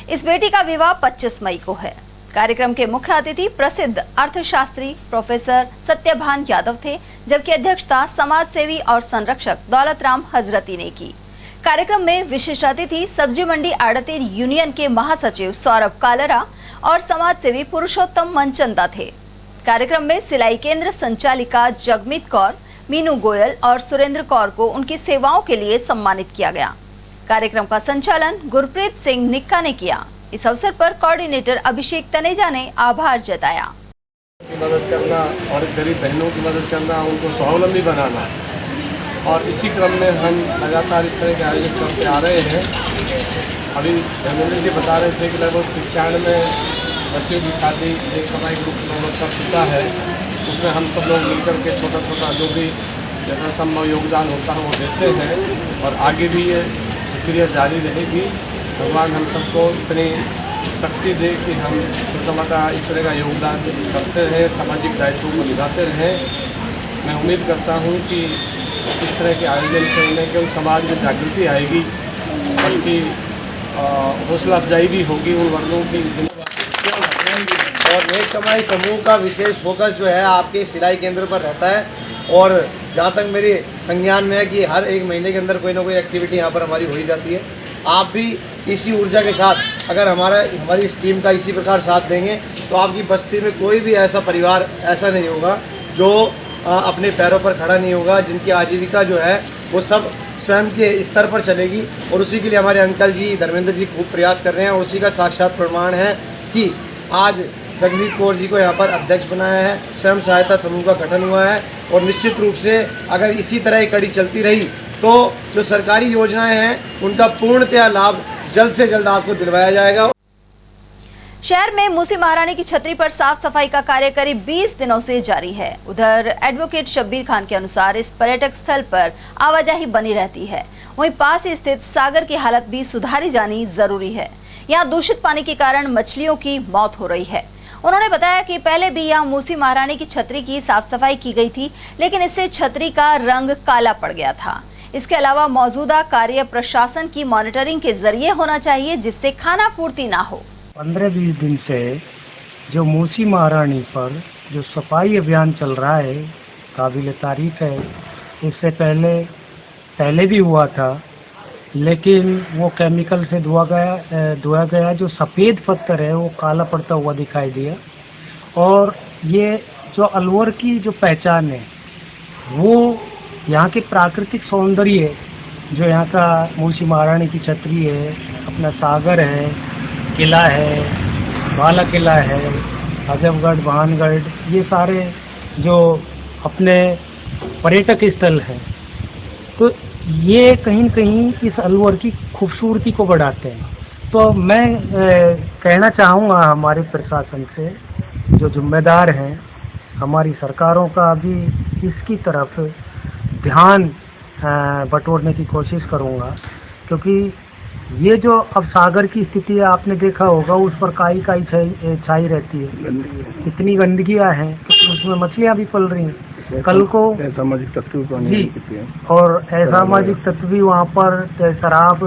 इस बेटी का विवाह 25 मई को है। कार्यक्रम के मुख्य अतिथि प्रसिद्ध अर्थशास्त्री प्रोफेसर सत्यभान यादव थे, जबकि अध्यक्षता समाज सेवी और संरक्षक दौलत राम हजरती ने की। कार्यक्रम में विशिष्ट अतिथि सब्जी मंडी आड़ती यूनियन के महासचिव सौरभ कालरा और समाज सेवी पुरुषोत्तम मनचंदा थे। कार्यक्रम में सिलाई केंद्र संचालिका जगमीत कौर, मीनू गोयल और सुरेंद्र कौर को उनकी सेवाओं के लिए सम्मानित किया गया। कार्यक्रम का संचालन गुरप्रीत सिंह निक्का ने किया। इस अवसर पर कोऑर्डिनेटर अभिषेक तनेजा ने आभार जताया। मदद करना और गरीब बहनों की मदद करना, उनको स्वावलंबी बनाना, और इसी क्रम में हम लगातार इस तरह के आयोजन करते आ रहे हैं। अभी धर्मेंद्र जी बता रहे थे कि लगभग 95 बच्चों की शादी एक कमाई ग्रुप लगभग कर चुका है। उसमें हम सब लोग मिलकर के छोटा छोटा जो भी जैसा संभव योगदान होता है वो देते हैं, और आगे भी ये प्रक्रिया जारी रहेगी। भगवान हम सबको इतनी शक्ति दे कि हम छोटा मोटा इस तरह का योगदान करते रहें, सामाजिक दायित्वों को निभाते रहें। मैं उम्मीद करता हूँ कि इस तरह के आयोजन से न केवल समाज में जागृति आएगी, बल्कि हौसला अफजाई भी होगी उन वर्गों की। और नेक कमाई समूह का विशेष फोकस जो है आपके सिलाई केंद्र पर रहता है, और जहाँ तक मेरे संज्ञान में है कि हर एक महीने के अंदर कोई ना कोई एक्टिविटी यहाँ पर हमारी हो ही जाती है। आप भी इसी ऊर्जा के साथ अगर हमारी इस टीम का इसी प्रकार साथ देंगे तो आपकी बस्ती में कोई भी ऐसा परिवार ऐसा नहीं होगा जो अपने पैरों पर खड़ा नहीं होगा, जिनकी आजीविका जो है वो सब स्वयं के स्तर पर चलेगी। और उसी के लिए हमारे अंकल जी धर्मेंद्र जी खूब प्रयास कर रहे हैं, और उसी का साक्षात प्रमाण है कि आज जगमीत कौर जी को यहाँ पर अध्यक्ष बनाया है, स्वयं सहायता समूह का गठन हुआ है। और निश्चित रूप से अगर इसी तरह की कड़ी चलती रही तो जो सरकारी योजनाएं हैं उनका पूर्णतः लाभ जल्द से जल्द आपको दिलवाया जाएगा। शहर में मूसी महारानी की छतरी पर साफ सफाई का कार्य करीब 20 दिनों से जारी है। उधर एडवोकेट शब्बीर खान के अनुसार इस पर्यटक स्थल पर आवाजाही बनी रहती है, वहीं पास ही स्थित सागर की हालत भी सुधारी जानी जरूरी है। यहाँ दूषित पानी के कारण मछलियों की मौत हो रही है। उन्होंने बताया कि पहले भी यहाँ मूसी महारानी की छतरी की साफ सफाई की गई थी, लेकिन इससे छतरी का रंग काला पड़ गया था। इसके अलावा मौजूदा कार्य प्रशासन की मॉनिटरिंग के जरिए होना चाहिए, जिससे खाना पूर्ति ना हो। 15-20 दिन से जो मूसी महारानी पर जो सफाई अभियान चल रहा है काबिल तारीफ है। इससे पहले भी हुआ था, लेकिन वो केमिकल से धोया गया जो सफ़ेद पत्थर है वो काला पड़ता हुआ दिखाई दिया। और ये जो अलवर की जो पहचान है वो यहाँ के प्राकृतिक सौंदर्य, जो यहाँ का मूसी महारानी की छतरी है, अपना सागर है, किला है, बाला किला है, अजबगढ़, भानगढ़, ये सारे जो अपने पर्यटक स्थल हैं, तो ये कहीं न कहीं इस अलवर की खूबसूरती को बढ़ाते हैं। तो मैं कहना चाहूँगा हमारे प्रशासन से, जो जिम्मेदार हैं, हमारी सरकारों का भी इसकी तरफ ध्यान बटोरने की कोशिश करूँगा, क्योंकि ये जो अब सागर की स्थिति है आपने देखा होगा, उस पर काई छाई रहती है, इतनी गंदगियाँ हैं तो उसमें मछलियाँ भी पल रही हैं। कल को सामाजिक तत्व जी, और असामाजिक तत्व भी वहाँ पर शराब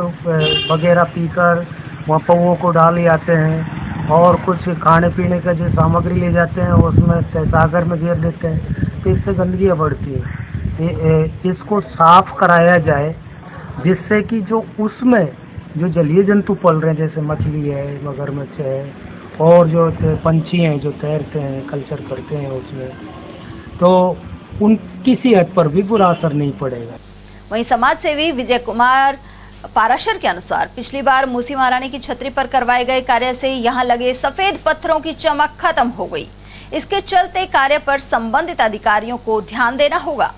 वगैरह पीकर वहाँ पौओं को डाल जाते हैं, और कुछ खाने पीने का जो सामग्री ले जाते हैं उसमें सागर में गिर देते हैं, तो इससे गंदगियाँ बढ़ती है। इसको साफ कराया जाए, जिससे कि जो उसमें जो जलीय जंतु पल रहे हैं, जैसे मछली है, मगरमच्छ है, और जो पंछी हैं जो तैरते हैं, कल्चर करते हैं उसमें, तो उनकी सेहत पर भी बुरा असर नहीं पड़ेगा। वहीं समाज सेवी विजय कुमार पाराशर के अनुसार पिछली बार मूसी महारानी की छतरी पर करवाए गए कार्य से यहाँ लगे सफेद पत्थरों की चमक खत्म हो गई। इसके चलते कार्य पर संबंधित अधिकारियों को ध्यान देना होगा।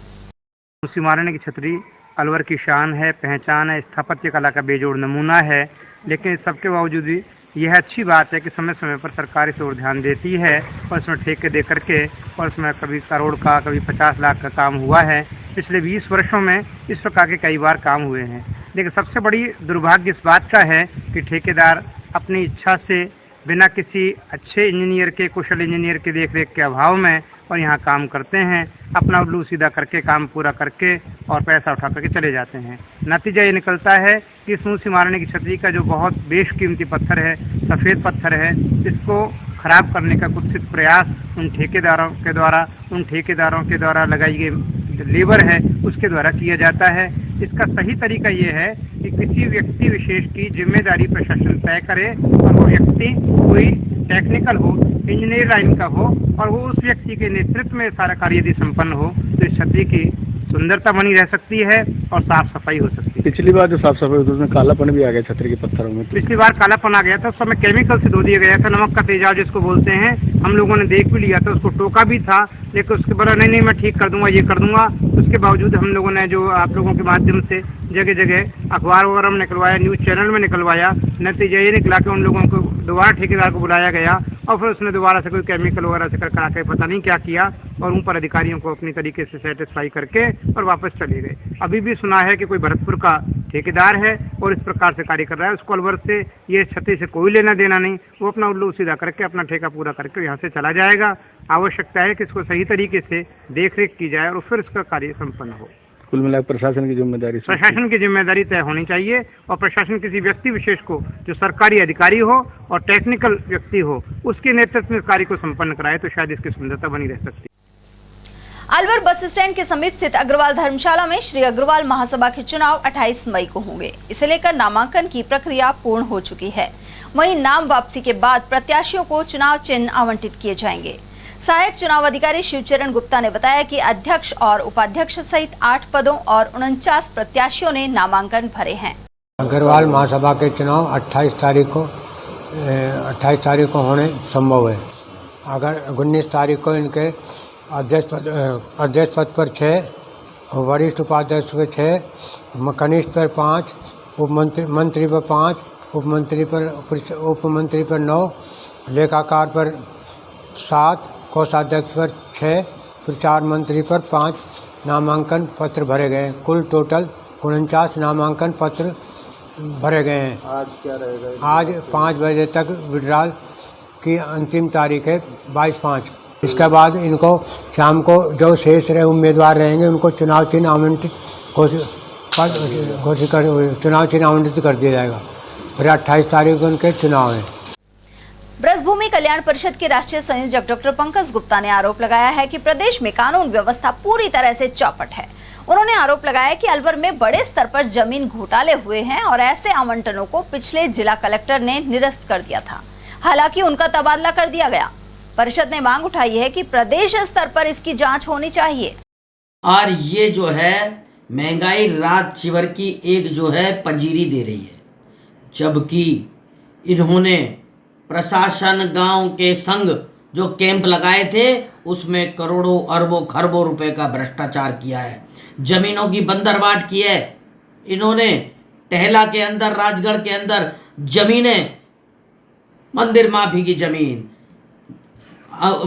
मूसी महारानी की छतरी अलवर की शान है, पहचान है, स्थापत्य कला का बेजोड़ नमूना है, लेकिन इस सबके बावजूद भी यह अच्छी बात है कि समय समय पर सरकार इस ओर ध्यान देती है, और इसमें ठेके दे करके, और इसमें कभी करोड़ का, कभी 50 लाख का काम हुआ है। पिछले 20 वर्षों में इस प्रकार के कई बार काम हुए हैं, लेकिन सबसे बड़ी दुर्भाग्य इस बात का है कि ठेकेदार अपनी इच्छा से बिना किसी अच्छे इंजीनियर के, कुशल इंजीनियर के देखरेख के अभाव में और यहाँ काम करते हैं, अपना उल्लू सीधा करके काम पूरा करके और पैसा उठा करके चले जाते हैं। नतीजा ये निकलता है कि इस मूसी महारानी की छतरी का जो बहुत बेशकीमती पत्थर है, सफ़ेद पत्थर है, इसको खराब करने का कुत्सित प्रयास उन ठेकेदारों के द्वारा लगाई गई लेबर है उसके द्वारा किया जाता है। इसका सही तरीका ये है कि किसी व्यक्ति विशेष की जिम्मेदारी प्रशासन तय करे और वो व्यक्ति कोई टेक्निकल हो, इंजीनियर लाइन का हो और वो उस व्यक्ति के नेतृत्व में सारा कार्य यदि संपन्न हो तो इस छतरी की सुंदरता बनी रह सकती है और साफ सफाई हो सकती है। पिछली बार जो साफ सफाई हुई उसमें कालापन भी आ गया छतरी के पत्थरों में। पिछली बार कालापन आ गया था, उस समय केमिकल से धो दिया गया था, नमक का तेजाब जिसको बोलते हैं। हम लोगों ने देख भी लिया था, उसको टोका भी था, लेकिन उसके बाद नहीं मैं ठीक कर दूंगा, ये कर दूंगा। उसके बावजूद हम लोगों ने जो आप लोगों के माध्यम से जगह जगह अखबार वगैरह में निकलवाया, न्यूज चैनल में निकलवाया, नतीजा ये निकला कि उन लोगों को दोबारा ठेकेदार को बुलाया गया और फिर उसने दोबारा से कोई केमिकल वगैरह से करा के पता नहीं क्या किया और उन पर अधिकारियों को अपनी तरीके से सेटिस्फाई करके और वापस चले गए। अभी भी सुना है कि कोई भरतपुर का ठेकेदार है और इस प्रकार से कार्य कर रहा है, उसको अलवर से ये छतरी से कोई लेना देना नहीं, वो अपना उल्लू सीधा करके अपना ठेका पूरा करके यहाँ से चला जाएगा। आवश्यकता है कि इसको सही तरीके से देख रेख की जाए और फिर इसका कार्य संपन्न हो। कुल मिलाकर प्रशासन की जिम्मेदारी तय होनी चाहिए और प्रशासन किसी व्यक्ति विशेष को जो सरकारी अधिकारी हो और टेक्निकल व्यक्ति हो उसके नेतृत्व में कार्य को संपन्न कराए तो शायद इसकी सुंदरता बनी रह सकती है। अलवर बस स्टैंड के समीप स्थित अग्रवाल धर्मशाला में श्री अग्रवाल महासभा के चुनाव 28 मई को होंगे। इसे लेकर नामांकन की प्रक्रिया पूर्ण हो चुकी है। वहीं नाम वापसी के बाद प्रत्याशियों को चुनाव चिन्ह आवंटित किए जाएंगे। सहायक चुनाव अधिकारी शिवचरण गुप्ता ने बताया कि अध्यक्ष और उपाध्यक्ष सहित 8 पदों और 49 प्रत्याशियों ने नामांकन भरे हैं। अग्रवाल महासभा के चुनाव 28 तारीख को होने संभव है। अगर 19 तारीख को इनके अध्यक्ष पद पर 6, वरिष्ठ उपाध्यक्ष पर 6, कनिष्ठ पर 5, मंत्री पर 5, उपमंत्री पर 9, लेखाकार पर 7, कोषाध्यक्ष पर 6, फिर 4 मंत्री पर 5 नामांकन पत्र भरे गए। कुल टोटल 49 नामांकन पत्र भरे गए हैं। आज क्या रहेगा? आज 5 बजे तक विड्रॉल की अंतिम तारीख है 22/5। इसके बाद इनको शाम को जो शेष रहे उम्मीदवार रहेंगे उनको चुनाव चिन्ह आवंटित कर दिया जाएगा। फिर 28 तारीख को उनके चुनाव हैं। ब्रजभूमि कल्याण परिषद के राष्ट्रीय संयोजक डॉक्टर पंकज गुप्ता ने आरोप लगाया है कि प्रदेश में कानून व्यवस्था पूरी तरह से चौपट है। उन्होंने आरोप लगाया कि अलवर में बड़े स्तर पर जमीन घोटाले हुए हैं और ऐसे आवंटनों को पिछले जिला कलेक्टर ने निरस्त कर दिया था। हालांकि उनका तबादला कर दिया गया। परिषद ने मांग उठाई है कि प्रदेश स्तर पर इसकी जांच होनी चाहिए। और ये जो है महंगाई रात शिवर की एक जो है पंजीरी दे रही है, जबकि इन्होंने प्रशासन गांव के संग जो कैंप लगाए थे उसमें करोड़ों अरबों खरबों रुपए का भ्रष्टाचार किया है। जमीनों की बंदरबाट की है इन्होंने। टहला के अंदर, राजगढ़ के अंदर जमीनें, मंदिर माफी की जमीन,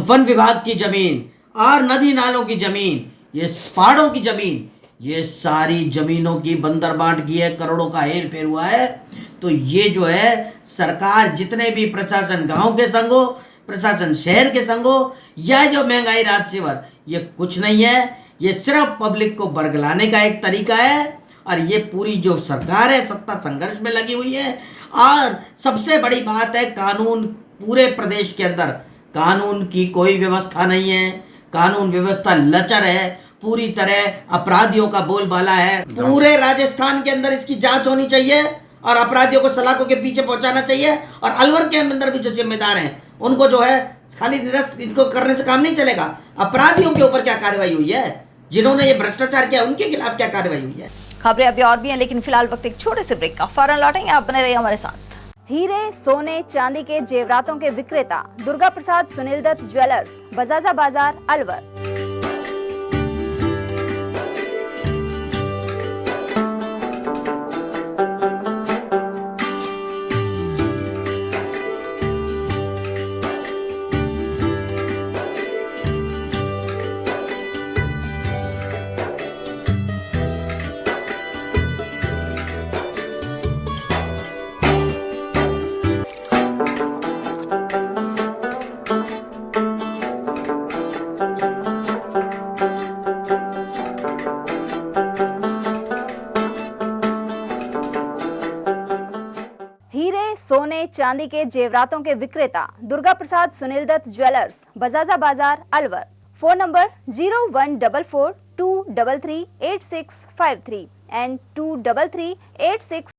वन विभाग की जमीन और नदी नालों की जमीन, ये पहाड़ों की जमीन, ये सारी जमीनों की बंदरबाट की है, करोड़ों का हेर फेर हुआ है। तो ये जो है सरकार जितने भी प्रशासन गांव के संग हो, प्रशासन शहर के संग हो, या जो महंगाई रात शिवर, ये कुछ नहीं है। ये सिर्फ पब्लिक को बरगलाने का एक तरीका है और ये पूरी जो सरकार है सत्ता संघर्ष में लगी हुई है। और सबसे बड़ी बात है कानून, पूरे प्रदेश के अंदर कानून की कोई व्यवस्था नहीं है। कानून व्यवस्था लचर है, पूरी तरह अपराधियों का बोलबाला है। पूरे राजस्थान के अंदर इसकी जांच होनी चाहिए और अपराधियों को सलाखों के पीछे पहुंचाना चाहिए। और अलवर के अंदर भी जो जिम्मेदार हैं उनको जो है खाली निरस्त इनको करने से काम नहीं चलेगा। अपराधियों के ऊपर क्या कार्रवाई हुई है, जिन्होंने ये भ्रष्टाचार किया उनके खिलाफ क्या कार्रवाई हुई है। खबरें अभी और भी हैं, लेकिन फिलहाल वक्त एक छोटे से ब्रेक का। फौरन लौटेंगे, आप बने रहिए हमारे साथ। हीरे, सोने, चांदी के जेवरातों के विक्रेता दुर्गा प्रसाद सुनील दत्त ज्वेलर्स, बजाजा बाजार, अलवर। चांदी के जेवरातों के विक्रेता दुर्गा प्रसाद सुनील दत्त ज्वेलर्स, बजाजा बाजार, अलवर। Phone number 0144233853 and 23386।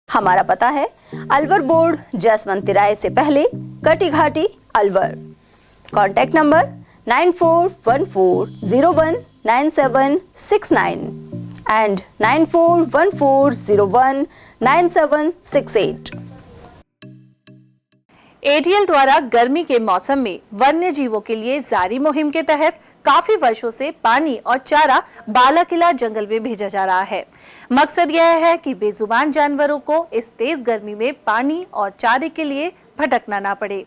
हमारा पता है अलवर बोर्ड, जसवंत तिराहे से पहले, Kati Ghati, Alwar. Contact number 9414019769 and 9414019768। ATL द्वारा गर्मी के मौसम में वन्य जीवों के लिए जारी मुहिम के तहत काफी वर्षों से पानी और चारा बालाकिला जंगल में भेजा जा रहा है। मकसद यह है कि बेजुबान जानवरों को इस तेज गर्मी में पानी और चारे के लिए भटकना ना पड़े।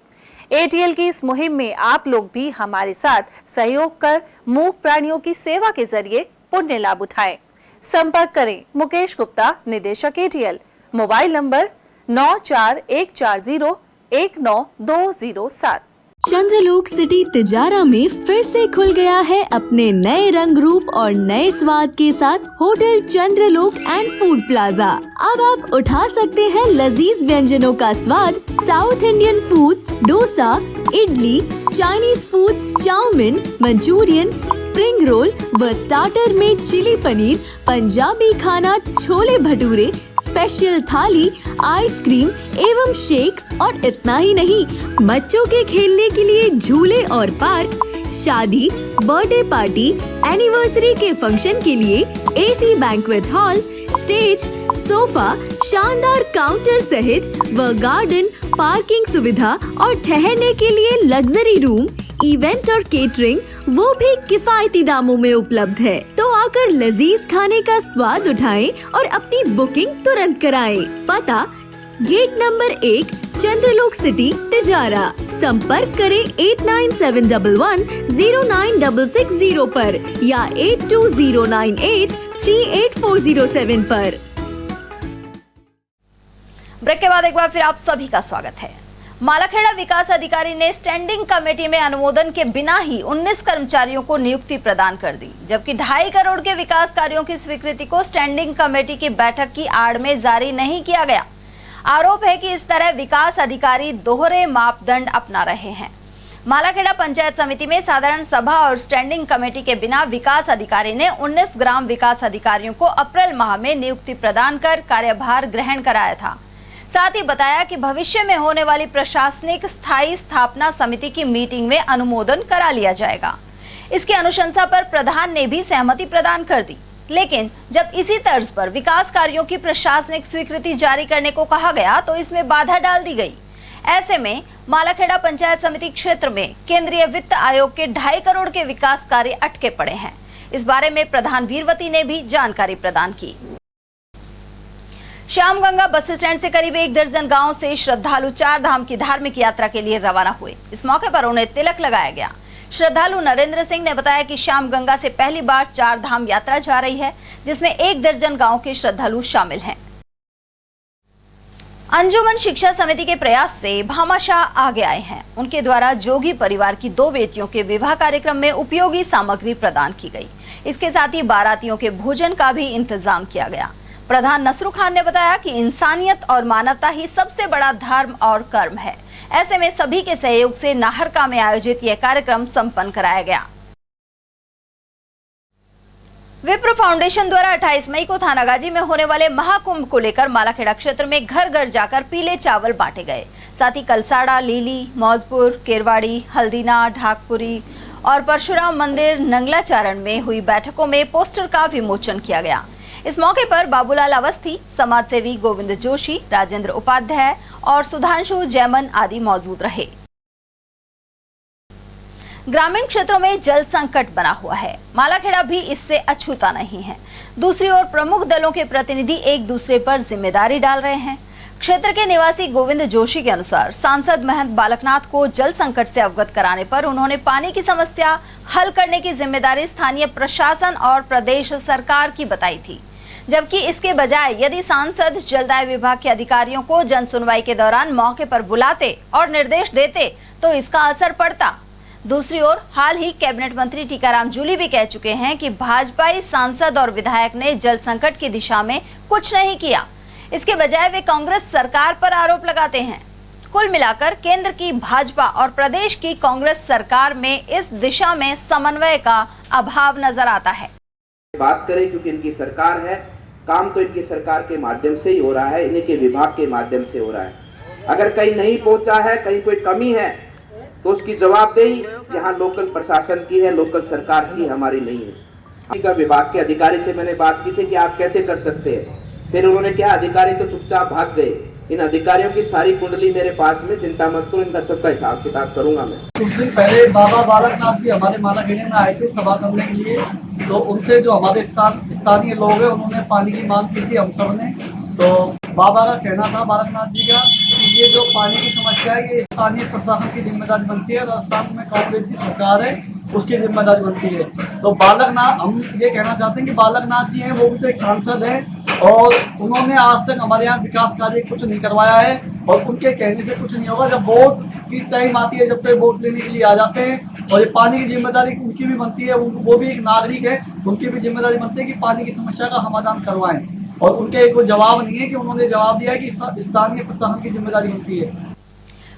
एटीएल की इस मुहिम में आप लोग भी हमारे साथ सहयोग कर मूक प्राणियों की सेवा के जरिए पुण्य लाभ उठाएं। संपर्क करें मुकेश गुप्ता, निदेशक एटीएल। Mobile number 9414019207। चंद्रलोक सिटी तिजारा में फिर से खुल गया है अपने नए रंग रूप और नए स्वाद के साथ hotel Chandralok and food plaza. अब आप उठा सकते हैं लजीज व्यंजनों का स्वाद। South Indian foods, dosa, idli, Chinese foods, chow mein, Manchurian, spring roll व स्टार्टर में चिली पनीर, पंजाबी खाना, छोले भटूरे, स्पेशल थाली, आइसक्रीम एवं शेक्स और इतना ही नहीं, बच्चों के खेलने के लिए झूले और पार्क, शादी, बर्थडे पार्टी, एनिवर्सरी के फंक्शन के लिए AC banquet hall, stage, sofa, शानदार काउंटर सहित व गार्डन, पार्किंग सुविधा और ठहरने के लिए लग्जरी रूम, इवेंट और केटरिंग वो भी किफायती दामों में उपलब्ध है। तो आकर लजीज खाने का स्वाद उठाएं और अपनी बुकिंग तुरंत कराएं। पता गेट नंबर 1, चंद्रलोक सिटी, तिजारा। संपर्क करें 8971109660 पर या 8209838407 पर। ब्रेक के बाद एक बार फिर आप सभी का स्वागत है। मालाखेड़ा विकास अधिकारी ने स्टैंडिंग कमेटी में अनुमोदन के बिना ही 19 कर्मचारियों को नियुक्ति प्रदान कर दी, जबकि 2.5 करोड़ के विकास कार्यों की स्वीकृति को स्टैंडिंग कमेटी की बैठक की आड़ में जारी नहीं किया गया। आरोप है कि इस तरह विकास अधिकारी दोहरे मापदंड अपना रहे हैं। मालाखेड़ा पंचायत समिति में साधारण सभा और स्टैंडिंग कमेटी के बिना विकास अधिकारी ने 19 ग्राम विकास अधिकारियों को अप्रैल माह में नियुक्ति प्रदान कर कार्यभार ग्रहण कराया था। साथ ही बताया कि भविष्य में होने वाली प्रशासनिक स्थायी स्थापना समिति की मीटिंग में अनुमोदन करा लिया जाएगा। इसकी अनुशंसा पर प्रधान ने भी सहमति प्रदान कर दी, लेकिन जब इसी तर्ज पर विकास कार्यों की प्रशासनिक स्वीकृति जारी करने को कहा गया तो इसमें बाधा डाल दी गई। ऐसे में मालाखेड़ा पंचायत समिति क्षेत्र में केंद्रीय वित्त आयोग के 2.5 करोड़ के विकास कार्य अटके पड़े हैं। इस बारे में प्रधान वीरवती ने भी जानकारी प्रदान की। श्यामगंगा बस स्टैंड से करीब 1 दर्जन गांव से श्रद्धालु 4 धाम की धार्मिक यात्रा के लिए रवाना हुए। इस मौके पर उन्हें तिलक लगाया गया। श्रद्धालु नरेंद्र सिंह ने बताया कि श्यामगंगा से पहली बार 4 धाम यात्रा जा रही है, जिसमें 1 दर्जन गांव के श्रद्धालु शामिल हैं। अंजुमन शिक्षा समिति के प्रयास से भामाशाह आगे आए हैं। उनके द्वारा जोगी परिवार की 2 बेटियों के विवाह कार्यक्रम में उपयोगी सामग्री प्रदान की गई। इसके साथ ही बारातियों के भोजन का भी इंतजाम किया गया। प्रधान नसरू खान ने बताया कि इंसानियत और मानवता ही सबसे बड़ा धर्म और कर्म है। ऐसे में सभी के सहयोग से नाहरका में आयोजित यह कार्यक्रम संपन्न कराया गया। विप्र फाउंडेशन द्वारा 28 मई को थानागाजी में होने वाले महाकुंभ को लेकर मालाखेड़ा क्षेत्र में घर घर जाकर पीले चावल बांटे गए। साथ ही कलसाड़ा, लीली, मौजपुर, केरवाड़ी, हल्दीना, ढाकपुरी और परशुराम मंदिर, नंगलाचारण में हुई बैठकों में पोस्टर का विमोचन किया गया। इस मौके पर बाबूलाल अवस्थी, समाजसेवी गोविंद जोशी, राजेंद्र उपाध्याय और सुधांशु जैमन आदि मौजूद रहे। ग्रामीण क्षेत्रों में जल संकट बना हुआ है। मालाखेड़ा भी इससे अछूता नहीं है। दूसरी ओर प्रमुख दलों के प्रतिनिधि एक दूसरे पर जिम्मेदारी डाल रहे हैं। क्षेत्र के निवासी गोविंद जोशी के अनुसार सांसद महंत बालकनाथ को जल संकट से अवगत कराने पर उन्होंने पानी की समस्या हल करने की जिम्मेदारी स्थानीय प्रशासन और प्रदेश सरकार की बताई थी, जबकि इसके बजाय यदि सांसद जलदाय विभाग के अधिकारियों को जन सुनवाई के दौरान मौके पर बुलाते और निर्देश देते तो इसका असर पड़ता। दूसरी ओर हाल ही कैबिनेट मंत्री टीकाराम जूली भी कह चुके हैं कि भाजपाई सांसद और विधायक ने जल संकट की दिशा में कुछ नहीं किया। इसके बजाय वे कांग्रेस सरकार पर आरोप लगाते हैं। कुल मिलाकर केंद्र की भाजपा और प्रदेश की कांग्रेस सरकार में इस दिशा में समन्वय का अभाव नजर आता है। बात करें क्योंकि इनकी सरकार है, काम तो इनकी सरकार के माध्यम से ही हो रहा है, इन्हीं के विभाग के माध्यम से हो रहा है। अगर कहीं नहीं पहुंचा है, कहीं कोई कमी है तो उसकी जवाबदेही यहाँ लोकल प्रशासन की है, लोकल सरकार की, हमारी नहीं है। विभाग के अधिकारी से मैंने बात की थी कि आप कैसे कर सकते हैं, फिर उन्होंने क्या, अधिकारी तो चुपचाप भाग गए। इन अधिकारियों की सारी कुंडली मेरे पास में, चिंता मत करो, इनका सबका हिसाब किताब करूंगा मैं। कुछ दिन पहले बाबा बालकनाथ जी हमारे मालाखेड़े में आए थे सभा करने के लिए, तो उनसे जो हमारे स्थानीय लोग हैं उन्होंने पानी की मांग की थी हम सब ने। तो बाबा का कहना था, बालकनाथ जी का, कि ये जो पानी की समस्या है ये स्थानीय प्रशासन की जिम्मेदारी बनती है, राजस्थान में कांग्रेस की सरकार है उसकी जिम्मेदारी बनती है। तो बालकनाथ, हम ये कहना चाहते हैं कि बालकनाथ जी हैं वो भी तो एक सांसद हैं और उन्होंने आज तक हमारे यहाँ विकास कार्य कुछ नहीं करवाया है और उनके कहने से कुछ नहीं होगा। जब वोट की टाइम आती है, जब पे वोट लेने के लिए आ जाते हैं और ये पानी की जिम्मेदारी उनकी भी बनती है, वो भी एक नागरिक है, उनकी भी जिम्मेदारी बनती है कि पानी की समस्या का समाधान करवाएं। और उनके कोई जवाब नहीं है कि उन्होंने जवाब दिया है कि स्थानीय प्रशासन की जिम्मेदारी बनती है।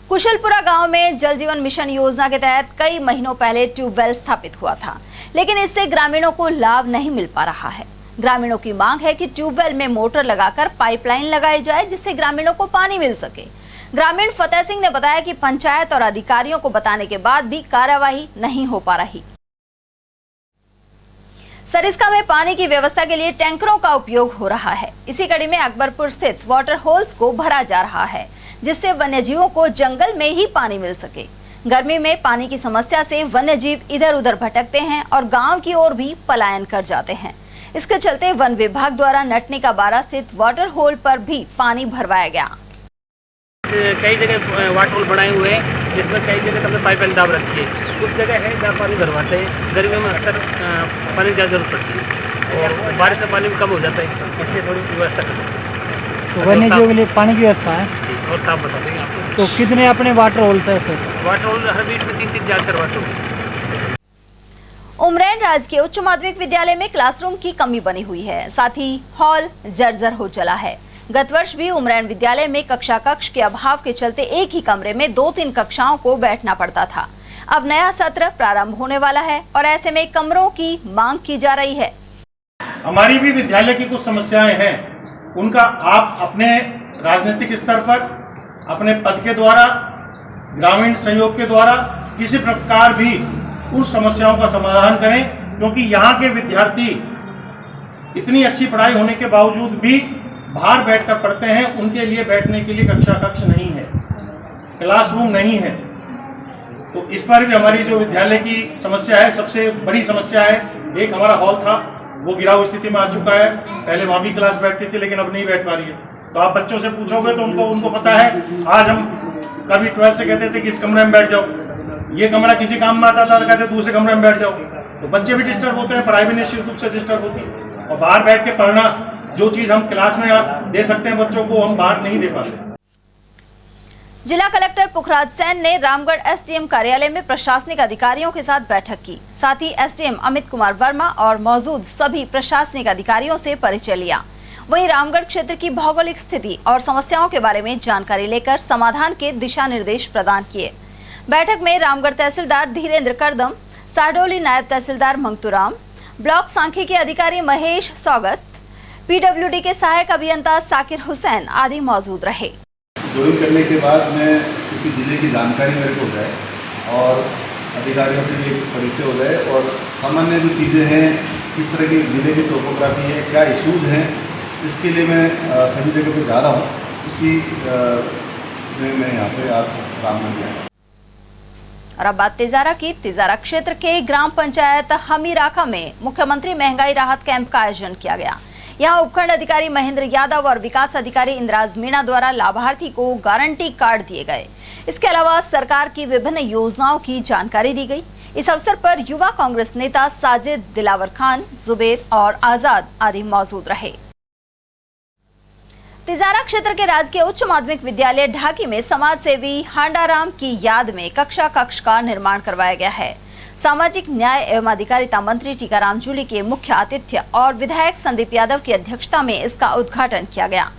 कुशलपुरा गांव में जल जीवन मिशन योजना के तहत कई महीनों पहले ट्यूबवेल स्थापित हुआ था, लेकिन इससे ग्रामीणों को लाभ नहीं मिल पा रहा है। ग्रामीणों की मांग है कि ट्यूबवेल में मोटर लगाकर पाइपलाइन लगाई जाए जिससे ग्रामीणों को पानी मिल सके। ग्रामीण फतेह सिंह ने बताया कि पंचायत और अधिकारियों को बताने के बाद भी कार्यवाही नहीं हो पा रही। सरिस्का में पानी की व्यवस्था के लिए टैंकरों का उपयोग हो रहा है। इसी कड़ी में अकबरपुर स्थित वाटर होल्स को भरा जा रहा है जिससे वन्यजीवों को जंगल में ही पानी मिल सके। गर्मी में पानी की समस्या से वन्यजीव इधर उधर भटकते हैं और गांव की ओर भी पलायन कर जाते हैं। इसके चलते वन विभाग द्वारा नटनी का बारा स्थित वाटर होल पर भी पानी भरवाया गया। कई जगह वाटर होल बनाए हुए हैं जिसमें कई जगह हमने पाइपलाइन दाब रखी है। कुछ जगह है जहाँ पानी भरवाते हैं, गर्मियों में अक्सर पानी की ज़्यादा जरूरत पड़ती है और बारिश से पानी कम हो जाता है, इसलिए थोड़ी व्यवस्था करते हैं। वन्यजीवों के लिए पानी की व्यवस्था है और साफ बता देंगे आपको। तो कितने अपने वाटर होल है सर? वाटर होल हर बीच में 3-4 वाटर होल। उमरैन राजकीय उच्च माध्यमिक विद्यालय में क्लासरूम की कमी बनी हुई है, साथ ही हॉल जर्जर हो चला है। गत वर्ष भी उमरैन विद्यालय में कक्ष के अभाव के चलते एक ही कमरे में 2-3 कक्षाओं को बैठना पड़ता था। अब नया सत्र प्रारंभ होने वाला है और ऐसे में कमरों की मांग की जा रही है। हमारी भी विद्यालय की कुछ समस्याएं हैं, उनका आप अपने राजनीतिक स्तर पर, अपने पद के द्वारा, ग्रामीण सहयोग के द्वारा किसी प्रकार भी उन समस्याओं का समाधान करें, क्योंकि यहाँ के विद्यार्थी इतनी अच्छी पढ़ाई होने के बावजूद भी बाहर बैठकर पढ़ते हैं। उनके लिए बैठने के लिए कक्ष नहीं है, क्लासरूम नहीं है। तो इस पर भी हमारी जो विद्यालय की समस्या है, सबसे बड़ी समस्या है। एक हमारा हॉल था वो गिराव स्थिति में आ चुका है, पहले वहाँ भी क्लास बैठती थी लेकिन अब नहीं बैठ पा रही है। तो आप बच्चों से पूछोगे तो उनको पता है। आज हम कभी 12 से कहते थे कि इस कमरे में बैठ जाओ, ये कमरा किसी काम में आता था तो कहते दूसरे कमरे में बैठ जाओ। तो बच्चे भी डिस्टर्ब होते हैं, पढ़ाई भी निश्चित रूप से डिस्टर्ब होती है और बाहर बैठ के पढ़ना, जो चीज़ हम क्लास में दे सकते हैं बच्चों को, हम बाहर नहीं दे पाते। जिला कलेक्टर पुखराज सैन ने रामगढ़ एसडीएम कार्यालय में प्रशासनिक अधिकारियों के साथ बैठक की। साथ ही एसडीएम अमित कुमार वर्मा और मौजूद सभी प्रशासनिक अधिकारियों से परिचय लिया। वहीं रामगढ़ क्षेत्र की भौगोलिक स्थिति और समस्याओं के बारे में जानकारी लेकर समाधान के दिशा निर्देश प्रदान किए। बैठक में रामगढ़ तहसीलदार धीरेन्द्र करदम, साहडोली नायब तहसीलदार मंगतूराम, ब्लॉक सांख्यिकी अधिकारी महेश सौगत, पीडब्ल्यूडी के सहायक अभियंता साकिर हुसैन आदि मौजूद रहे। ज्वाइन करने के बाद मैं, क्योंकि जिले की जानकारी मेरे को है और अधिकारियों से भी परिचय हो जाए और सामान्य जो चीज़ें हैं, किस तरह की जिले की टोपोग्राफी है, क्या इश्यूज़ हैं, इसके लिए मैं सभी जगह पर जा रहा हूँ। उसी इसलिए मैं यहाँ पे आज रामगढ़ आया। और अब बात तिजारा की। तिजारा क्षेत्र के ग्राम पंचायत हमीराखा में मुख्यमंत्री महंगाई राहत कैंप का आयोजन किया गया। यहाँ उपखंड अधिकारी महेंद्र यादव और विकास अधिकारी इंद्राज मीणा द्वारा लाभार्थी को गारंटी कार्ड दिए गए। इसके अलावा सरकार की विभिन्न योजनाओं की जानकारी दी गई। इस अवसर पर युवा कांग्रेस नेता साजिद, दिलावर खान, जुबेर और आजाद आदि मौजूद रहे। तिजारा क्षेत्र के राजकीय उच्च माध्यमिक विद्यालय ढाकी में समाज सेवी हांडाराम की याद में कक्षा कक्ष का निर्माण करवाया गया है। सामाजिक न्याय एवं अधिकारिता मंत्री टीकाराम जूली के मुख्य आतिथ्य और विधायक संदीप यादव की अध्यक्षता में इसका उद्घाटन किया गया।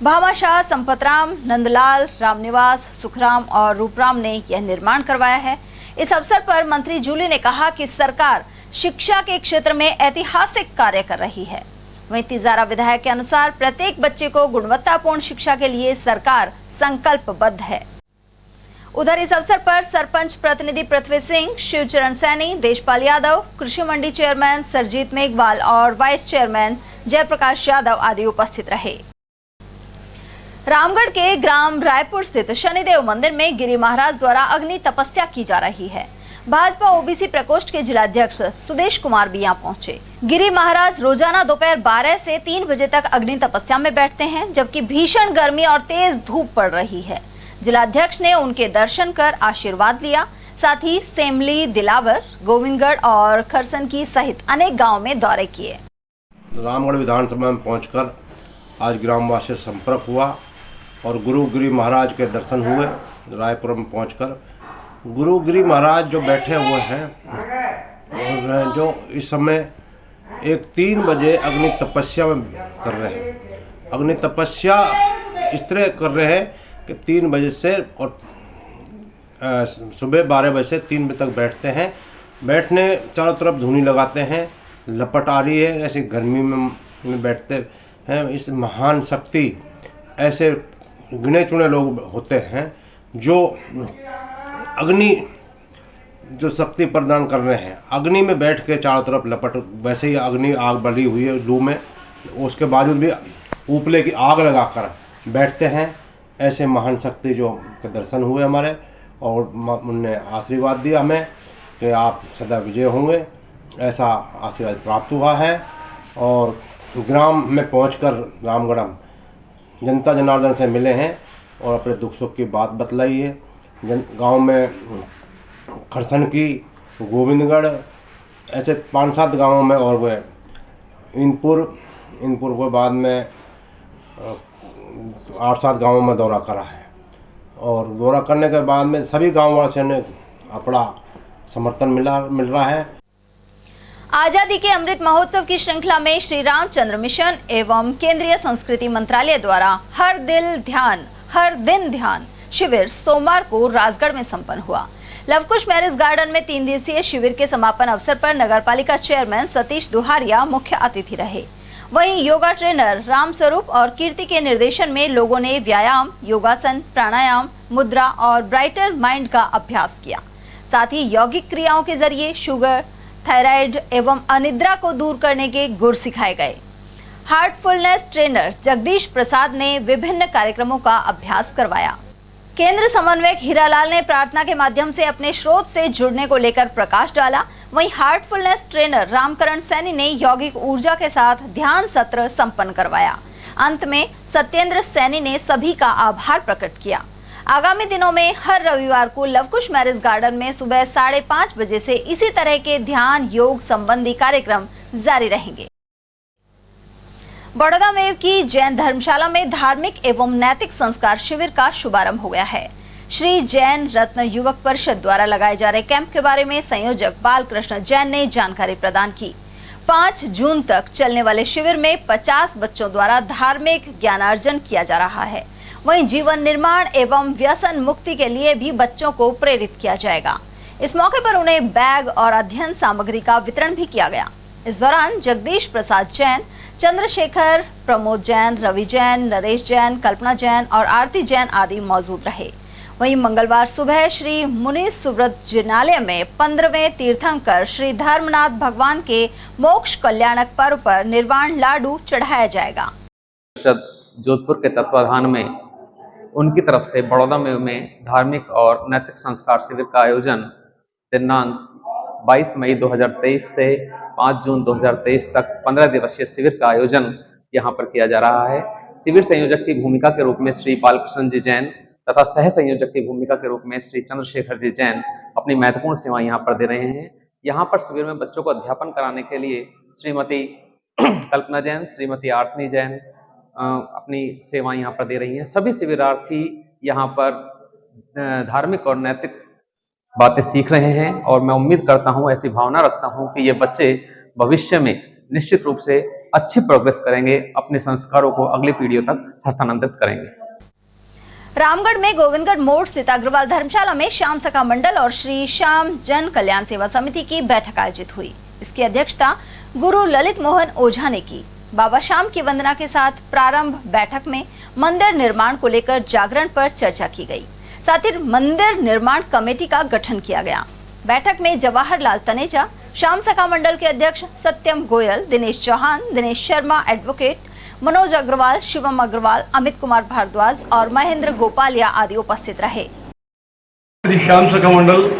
भामाशाह, संपतराम, नंदलाल, रामनिवास, सुखराम और रूपराम ने यह निर्माण करवाया है। इस अवसर पर मंत्री जूली ने कहा कि सरकार शिक्षा के क्षेत्र में ऐतिहासिक कार्य कर रही है। वहीं तिजारा विधायक के अनुसार प्रत्येक बच्चे को गुणवत्तापूर्ण शिक्षा के लिए सरकार संकल्पबद्ध है। उधर इस अवसर पर सरपंच प्रतिनिधि पृथ्वी सिंह, शिवचरण सैनी, देशपाल यादव, कृषि मंडी चेयरमैन सरजीत मेघवाल और वाइस चेयरमैन जयप्रकाश यादव आदि उपस्थित रहे। रामगढ़ के ग्राम रायपुर स्थित शनिदेव मंदिर में गिरी महाराज द्वारा अग्नि तपस्या की जा रही है। भाजपा ओबीसी प्रकोष्ठ के जिलाध्यक्ष सुदेश कुमार भी यहाँ पहुंचे। गिरी महाराज रोजाना दोपहर 12 से 3 बजे तक अग्नि तपस्या में बैठते हैं, जबकि भीषण गर्मी और तेज धूप पड़ रही है। जिलाध्यक्ष ने उनके दर्शन कर आशीर्वाद लिया। साथ ही सेमली, दिलावर, गोविंदगढ़ और खरसनकी सहित अनेक गाँव में दौरे किए। रामगढ़ विधानसभा में पहुंचकर आज ग्रामवासी से संपर्क हुआ और गुरु गिरी महाराज के दर्शन हुए। रायपुर में पहुंचकर गुरु गिरी महाराज जो बैठे हुए हैं और जो इस समय 3 बजे अग्नि तपस्या में कर रहे हैं। अग्नि तपस्या इस तरह कर रहे हैं कि 3 बजे से और सुबह 12 बजे से 3 बजे तक बैठते हैं। बैठने चारों तरफ धुनी लगाते हैं, लपट आ रही है, ऐसी गर्मी में बैठते हैं। इस महान शक्ति ऐसे गिने चुने लोग होते हैं जो अग्नि जो शक्ति प्रदान कर रहे हैं। अग्नि में बैठ के चारों तरफ लपट, वैसे ही अग्नि आग बली हुई है लू में, उसके बावजूद भी उपले की आग लगाकर बैठते हैं। ऐसे महान शक्ति जो के दर्शन हुए हमारे और उनने आशीर्वाद दिया हमें कि आप सदा विजय होंगे, ऐसा आशीर्वाद प्राप्त हुआ है। और ग्राम में पहुंचकर रामगढ़ जनता जनार्दन से मिले हैं और अपने दुख सुख की बात बतलाई है। गांव में खरसनकी, गोविंदगढ़, ऐसे 5-7 गांवों में और वह इनपुर के बाद में 8-7 गांवों में दौरा करा है। और दौरा करने के बाद में सभी गाँव वासियों ने अपना समर्थन मिल रहा है। आजादी के अमृत महोत्सव की श्रृंखला में श्री रामचंद्र मिशन एवं केंद्रीय संस्कृति मंत्रालय द्वारा हर दिन ध्यान शिविर सोमवार को राजगढ़ में संपन्न हुआ। लवकुश मैरिज गार्डन में 3 दिवसीय शिविर के समापन अवसर पर नगरपालिका चेयरमैन सतीश दुहारिया मुख्य अतिथि रहे। वहीं योगा ट्रेनर रामस्वरूप और कीर्ति के निर्देशन में लोगों ने व्यायाम, योगासन, प्राणायाम, मुद्रा और ब्राइटर माइंड का अभ्यास किया। साथ ही यौगिक क्रियाओं के जरिए शुगर, थायराइड एवं अनिद्रा को दूर करने के गुर सिखाए गए। हार्टफुलनेस ट्रेनर जगदीश प्रसाद ने विभिन्न कार्यक्रमों का अभ्यास करवाया। केंद्र समन्वयक हीरालाल ने प्रार्थना के माध्यम से अपने स्रोत से जुड़ने को लेकर प्रकाश डाला। वहीं हार्टफुलनेस ट्रेनर रामकरण सैनी ने यौगिक ऊर्जा के साथ ध्यान सत्र संपन्न करवाया। अंत में सत्येंद्र सैनी ने सभी का आभार प्रकट किया। आगामी दिनों में हर रविवार को लवकुश मैरिज गार्डन में सुबह 5:30 बजे से इसी तरह के ध्यान योग संबंधी कार्यक्रम जारी रहेंगे। बड़ौदा में की जैन धर्मशाला में धार्मिक एवं नैतिक संस्कार शिविर का शुभारंभ हो गया है। श्री जैन रत्न युवक परिषद द्वारा लगाए जा रहे कैंप के बारे में संयोजक बालकृष्ण जैन ने जानकारी प्रदान की। 5 जून तक चलने वाले शिविर में 50 बच्चों द्वारा धार्मिक ज्ञानार्जन किया जा रहा है। वहीं जीवन निर्माण एवं व्यसन मुक्ति के लिए भी बच्चों को प्रेरित किया जाएगा। इस मौके पर उन्हें बैग और अध्ययन सामग्री का वितरण भी किया गया। इस दौरान जगदीश प्रसाद जैन, चंद्रशेखर, प्रमोद जैन, रवि जैन, नरेश जैन, कल्पना जैन और आरती जैन आदि मौजूद रहे। वहीं मंगलवार सुबह श्री मुनि सुव्रत जिनालय में 15वें तीर्थंकर श्री धर्मनाथ भगवान के मोक्ष कल्याणक पर्व पर निर्वाण लाडू चढ़ाया जाएगा। जोधपुर के तत्वाधान में उनकी तरफ से बड़ौदा में धार्मिक और नैतिक संस्कार शिविर का आयोजन दिनांक 22 मई 2023 से 5 जून 2023 तक 15 दिवसीय शिविर का आयोजन यहाँ पर किया जा रहा है। शिविर संयोजक की भूमिका के रूप में श्री बालकृष्ण जी जैन तथा सह संयोजक की भूमिका के रूप में श्री चंद्रशेखर जी जैन अपनी महत्वपूर्ण सेवाएं यहाँ पर दे रहे हैं। यहाँ पर शिविर में बच्चों को अध्यापन कराने के लिए श्रीमती कल्पना जैन, श्रीमती आरती जैन अपनी सेवाएं यहाँ पर दे रही हैं। सभी शिविरार्थी यहाँ पर धार्मिक और नैतिक बातें सीख रहे हैं और मैं उम्मीद करता हूँ, ऐसी भावना रखता हूँ कि ये बच्चे भविष्य में निश्चित रूप से अच्छी प्रोग्रेस करेंगे, अपने संस्कारों को अगली पीढ़ियों तक हस्तांतरित करेंगे। रामगढ़ में गोविंदगढ़ मोड़ स्थित अग्रवाल धर्मशाला में श्याम सखा मंडल और श्री श्याम जन कल्याण सेवा समिति की बैठक आयोजित हुई। इसकी अध्यक्षता गुरु ललित मोहन ओझा ने की। बाबा श्याम की वंदना के साथ प्रारंभ बैठक में मंदिर निर्माण को लेकर जागरण पर चर्चा की गई। साथ ही मंदिर निर्माण कमेटी का गठन किया गया। बैठक में जवाहरलाल तनेजा, श्याम सखा मंडल के अध्यक्ष सत्यम गोयल, दिनेश चौहान, दिनेश शर्मा एडवोकेट, मनोज अग्रवाल, शिवम अग्रवाल, अमित कुमार भारद्वाज और महेंद्र गोपालिया आदि उपस्थित रहे। श्री श्याम सखा मंडल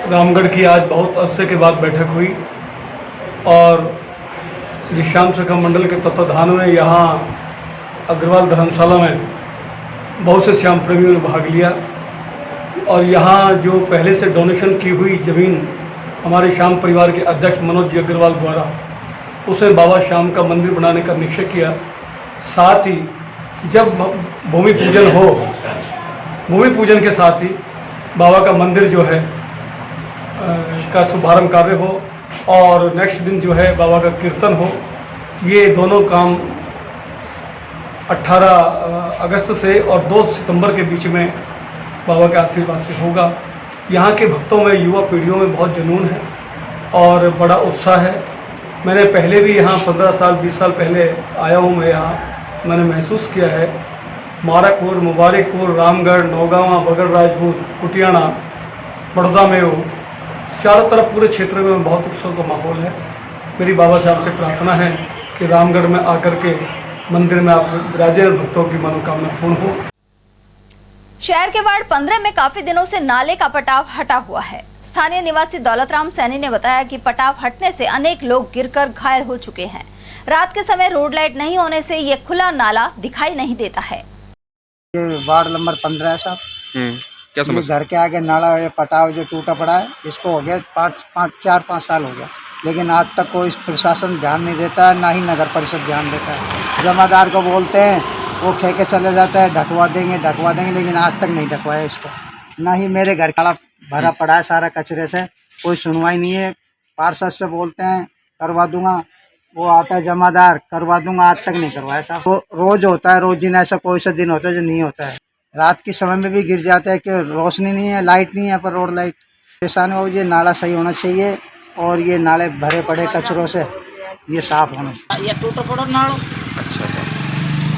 रामगढ़ की आज बहुत अरसे के बाद बैठक हुई और श्री श्याम सखा मंडल के तत्वाधान में यहाँ अग्रवाल धर्मशाला में बहुत से श्याम प्रेमियों ने भाग लिया और यहाँ जो पहले से डोनेशन की हुई ज़मीन हमारे श्याम परिवार के अध्यक्ष मनोज जी अग्रवाल द्वारा उसे बाबा श्याम का मंदिर बनाने का निश्चय किया। साथ ही जब भूमि पूजन हो, भूमि पूजन के साथ ही बाबा का मंदिर जो है का शुभारंभ कार्य हो और नेक्स्ट दिन जो है बाबा का कीर्तन हो। ये दोनों काम 18 अगस्त से और 2 सितंबर के बीच में बाबा के आशीर्वाद से होगा। यहाँ के भक्तों में, युवा पीढ़ियों में बहुत जुनून है और बड़ा उत्साह है। मैंने पहले भी यहाँ 15 साल 20 साल पहले आया हूँ मैं यहाँ, मैंने महसूस किया है मारापुर, मुबारकपुर, रामगढ़, नौगांवा, बगड़ राजपुर, कुटियाना, बड़ौदा में हो, चारों तरफ पूरे क्षेत्र में बहुत उत्सव का माहौल है। मेरी बाबा साहब से प्रार्थना है कि रामगढ़ में आकर के मंदिर में आप विराजे और भक्तों की मनोकामना पूर्ण हो। शहर के वार्ड 15 में काफी दिनों से नाले का पटाव हटा हुआ है। स्थानीय निवासी दौलतराम सैनी ने बताया कि पटाव हटने से अनेक लोग गिरकर घायल हो चुके हैं। रात के समय रोड लाइट नहीं होने से ये खुला नाला दिखाई नहीं देता है। ये वार्ड नंबर 15 है साहब। क्या समस्या? घर के आगे नाला पटाव जो टूटा पड़ा है, इसको हो गया 4-5 साल हो गया, लेकिन आज तक कोई प्रशासन ध्यान नहीं देता है, ना ही नगर परिषद ध्यान देता है। जमादार को बोलते हैं, वो खे के चले जाता है ढकवा देंगे, लेकिन आज तक नहीं ढकवाया इसको। ना ही मेरे घर का भरा पड़ा है सारा कचरे से, कोई सुनवाई नहीं है। पार्षद से बोलते हैं करवा दूंगा, वो आता है जमादार करवा दूंगा, आज तक नहीं करवाया साहब। तो रोज होता है, रोज दिन ऐसा कोई सा दिन होता है जो नहीं होता है। रात के समय में भी गिर जाता है कि रोशनी नहीं है, लाइट नहीं है, पर रोड लाइट परेशान हो। ये नाला सही होना चाहिए और ये नाले भरे पड़े कचरों से ये साफ होना चाहिए। ये टूटा पड़ा नाला। अच्छा।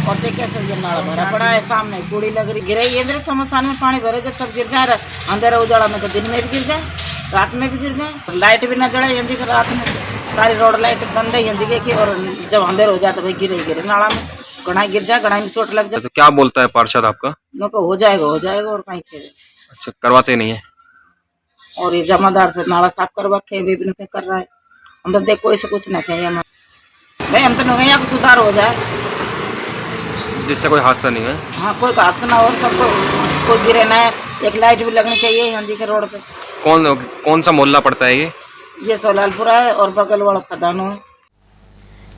और देखे से ये नाला भरा पड़ा है, सामने कूड़ी लग रही, गिरे ये चमसान में पानी भरे, जब सब गिर जाए अंधेरा उजाड़ा में तो दिन में भी गिर जाए, रात में भी गिर जाए, लाइट भी न जड़े यंदी के रात में सारी रोड लाइट बंद है यंदी की, और जब अंधेरा हो जाए तो भाई गिरे नाला में, गढ़ाई गिर जाए, गढ़ाई में चोट लग जाए। तो क्या बोलता है पार्षद आपका? हो जाएगा और कहीं खेल। अच्छा, करवाते नहीं है। और ये जमादार से नाला साफ करवा के भी कर रहा है, हम तो देख कोई से कुछ न खे भाई, हम तो यहाँ को सुधार हो जाए जिससे कोई हादसा नहीं है। हाँ, कोई हादसा ना हो, सबको कोई गिरे ना है। एक लाइट भी लगनी चाहिए हंजी के रोड पे। कौन सा मोहल्ला पड़ता है ये सोलालपुरा है और बगल वाला खदानो है।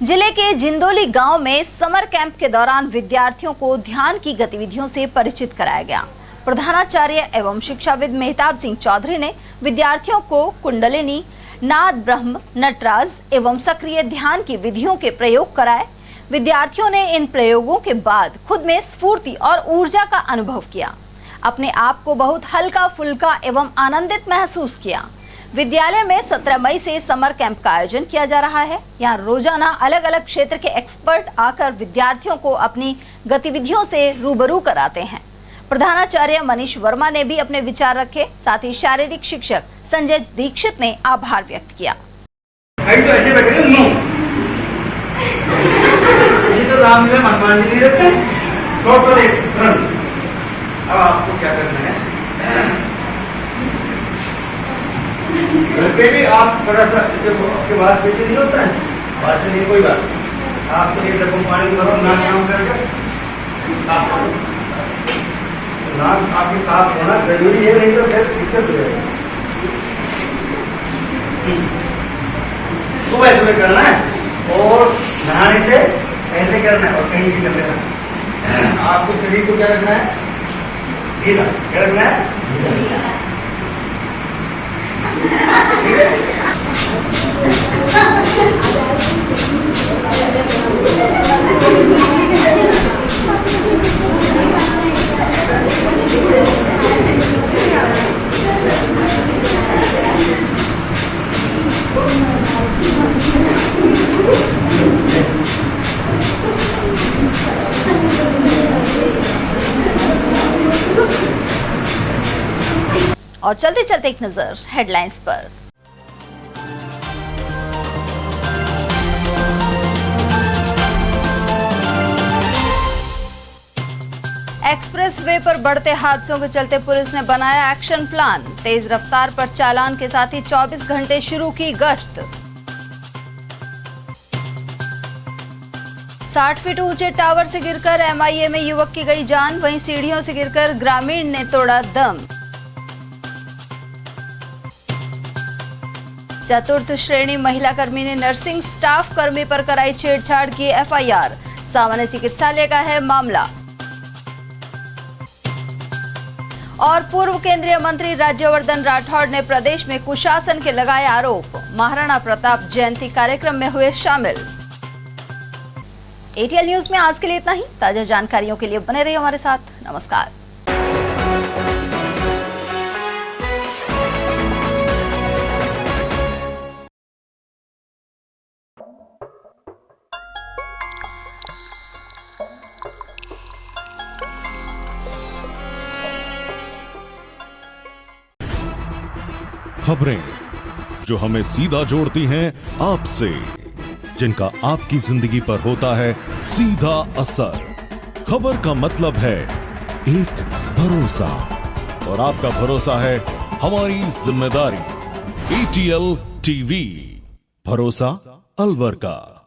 जिले के जिंदोली गांव में समर कैंप के दौरान विद्यार्थियों को ध्यान की गतिविधियों से परिचित कराया गया। प्रधानाचार्य एवं शिक्षाविद मेहताब सिंह चौधरी ने विद्यार्थियों को कुंडलिनी, नाद ब्रह्म, नटराज एवं सक्रिय ध्यान की विधियों के प्रयोग कराए। विद्यार्थियों ने इन प्रयोगों के बाद खुद में स्फूर्ति और ऊर्जा का अनुभव किया। अपने आप को बहुत हल्का फुल्का एवं आनंदित महसूस किया। विद्यालय में 17 मई से समर कैंप का आयोजन किया जा रहा है। यहाँ रोजाना अलग अलग क्षेत्र के एक्सपर्ट आकर विद्यार्थियों को अपनी गतिविधियों से रूबरू कराते हैं। प्रधानाचार्य मनीष वर्मा ने भी अपने विचार रखे। साथ ही शारीरिक शिक्षक संजय दीक्षित ने आभार व्यक्त किया। राम जी हनुमान जी नहीं रहते, अब आपको क्या करना है, घर पे भी आप थोड़ा सा जब आपके बात कैसे नहीं होता है, बात नहीं कोई बात, आप तो एक डब्बा पानी भरो, नाक काम करके नाक आपके साफ होना जरूरी है, नहीं तो फिर दिक्कत हो जाएगी। सुबह सुबह करना है और नहाने से पहले करना है और कहीं भी कर लेना। आपको शरीर को क्या रखना है, ढीला, क्या रखना है, ठीक है। और चलते चलते एक नजर हेडलाइंस पर। एक्सप्रेस वे पर बढ़ते हादसों के चलते पुलिस ने बनाया एक्शन प्लान। तेज रफ्तार पर चालान के साथ ही 24 घंटे शुरू की गश्त। 60 फीट ऊंचे टावर से गिरकर एमआईए में युवक की गई जान, वहीं सीढ़ियों से गिरकर ग्रामीण ने तोड़ा दम। चतुर्थ श्रेणी महिला कर्मी ने नर्सिंग स्टाफ कर्मी पर कराई छेड़छाड़ की एफआईआर। सामान्य चिकित्सालय का है मामला। और पूर्व केंद्रीय मंत्री राज्यवर्धन राठौड़ ने प्रदेश में कुशासन के लगाए आरोप। महाराणा प्रताप जयंती कार्यक्रम में हुए शामिल। एटीएल न्यूज में आज के लिए इतना ही। ताजा जानकारियों के लिए बने रहिए हमारे साथ। नमस्कार। खबरें जो हमें सीधा जोड़ती हैं आपसे, जिनका आपकी जिंदगी पर होता है सीधा असर। खबर का मतलब है एक भरोसा, और आपका भरोसा है हमारी जिम्मेदारी। एटीएल टीवी, भरोसा अलवर का।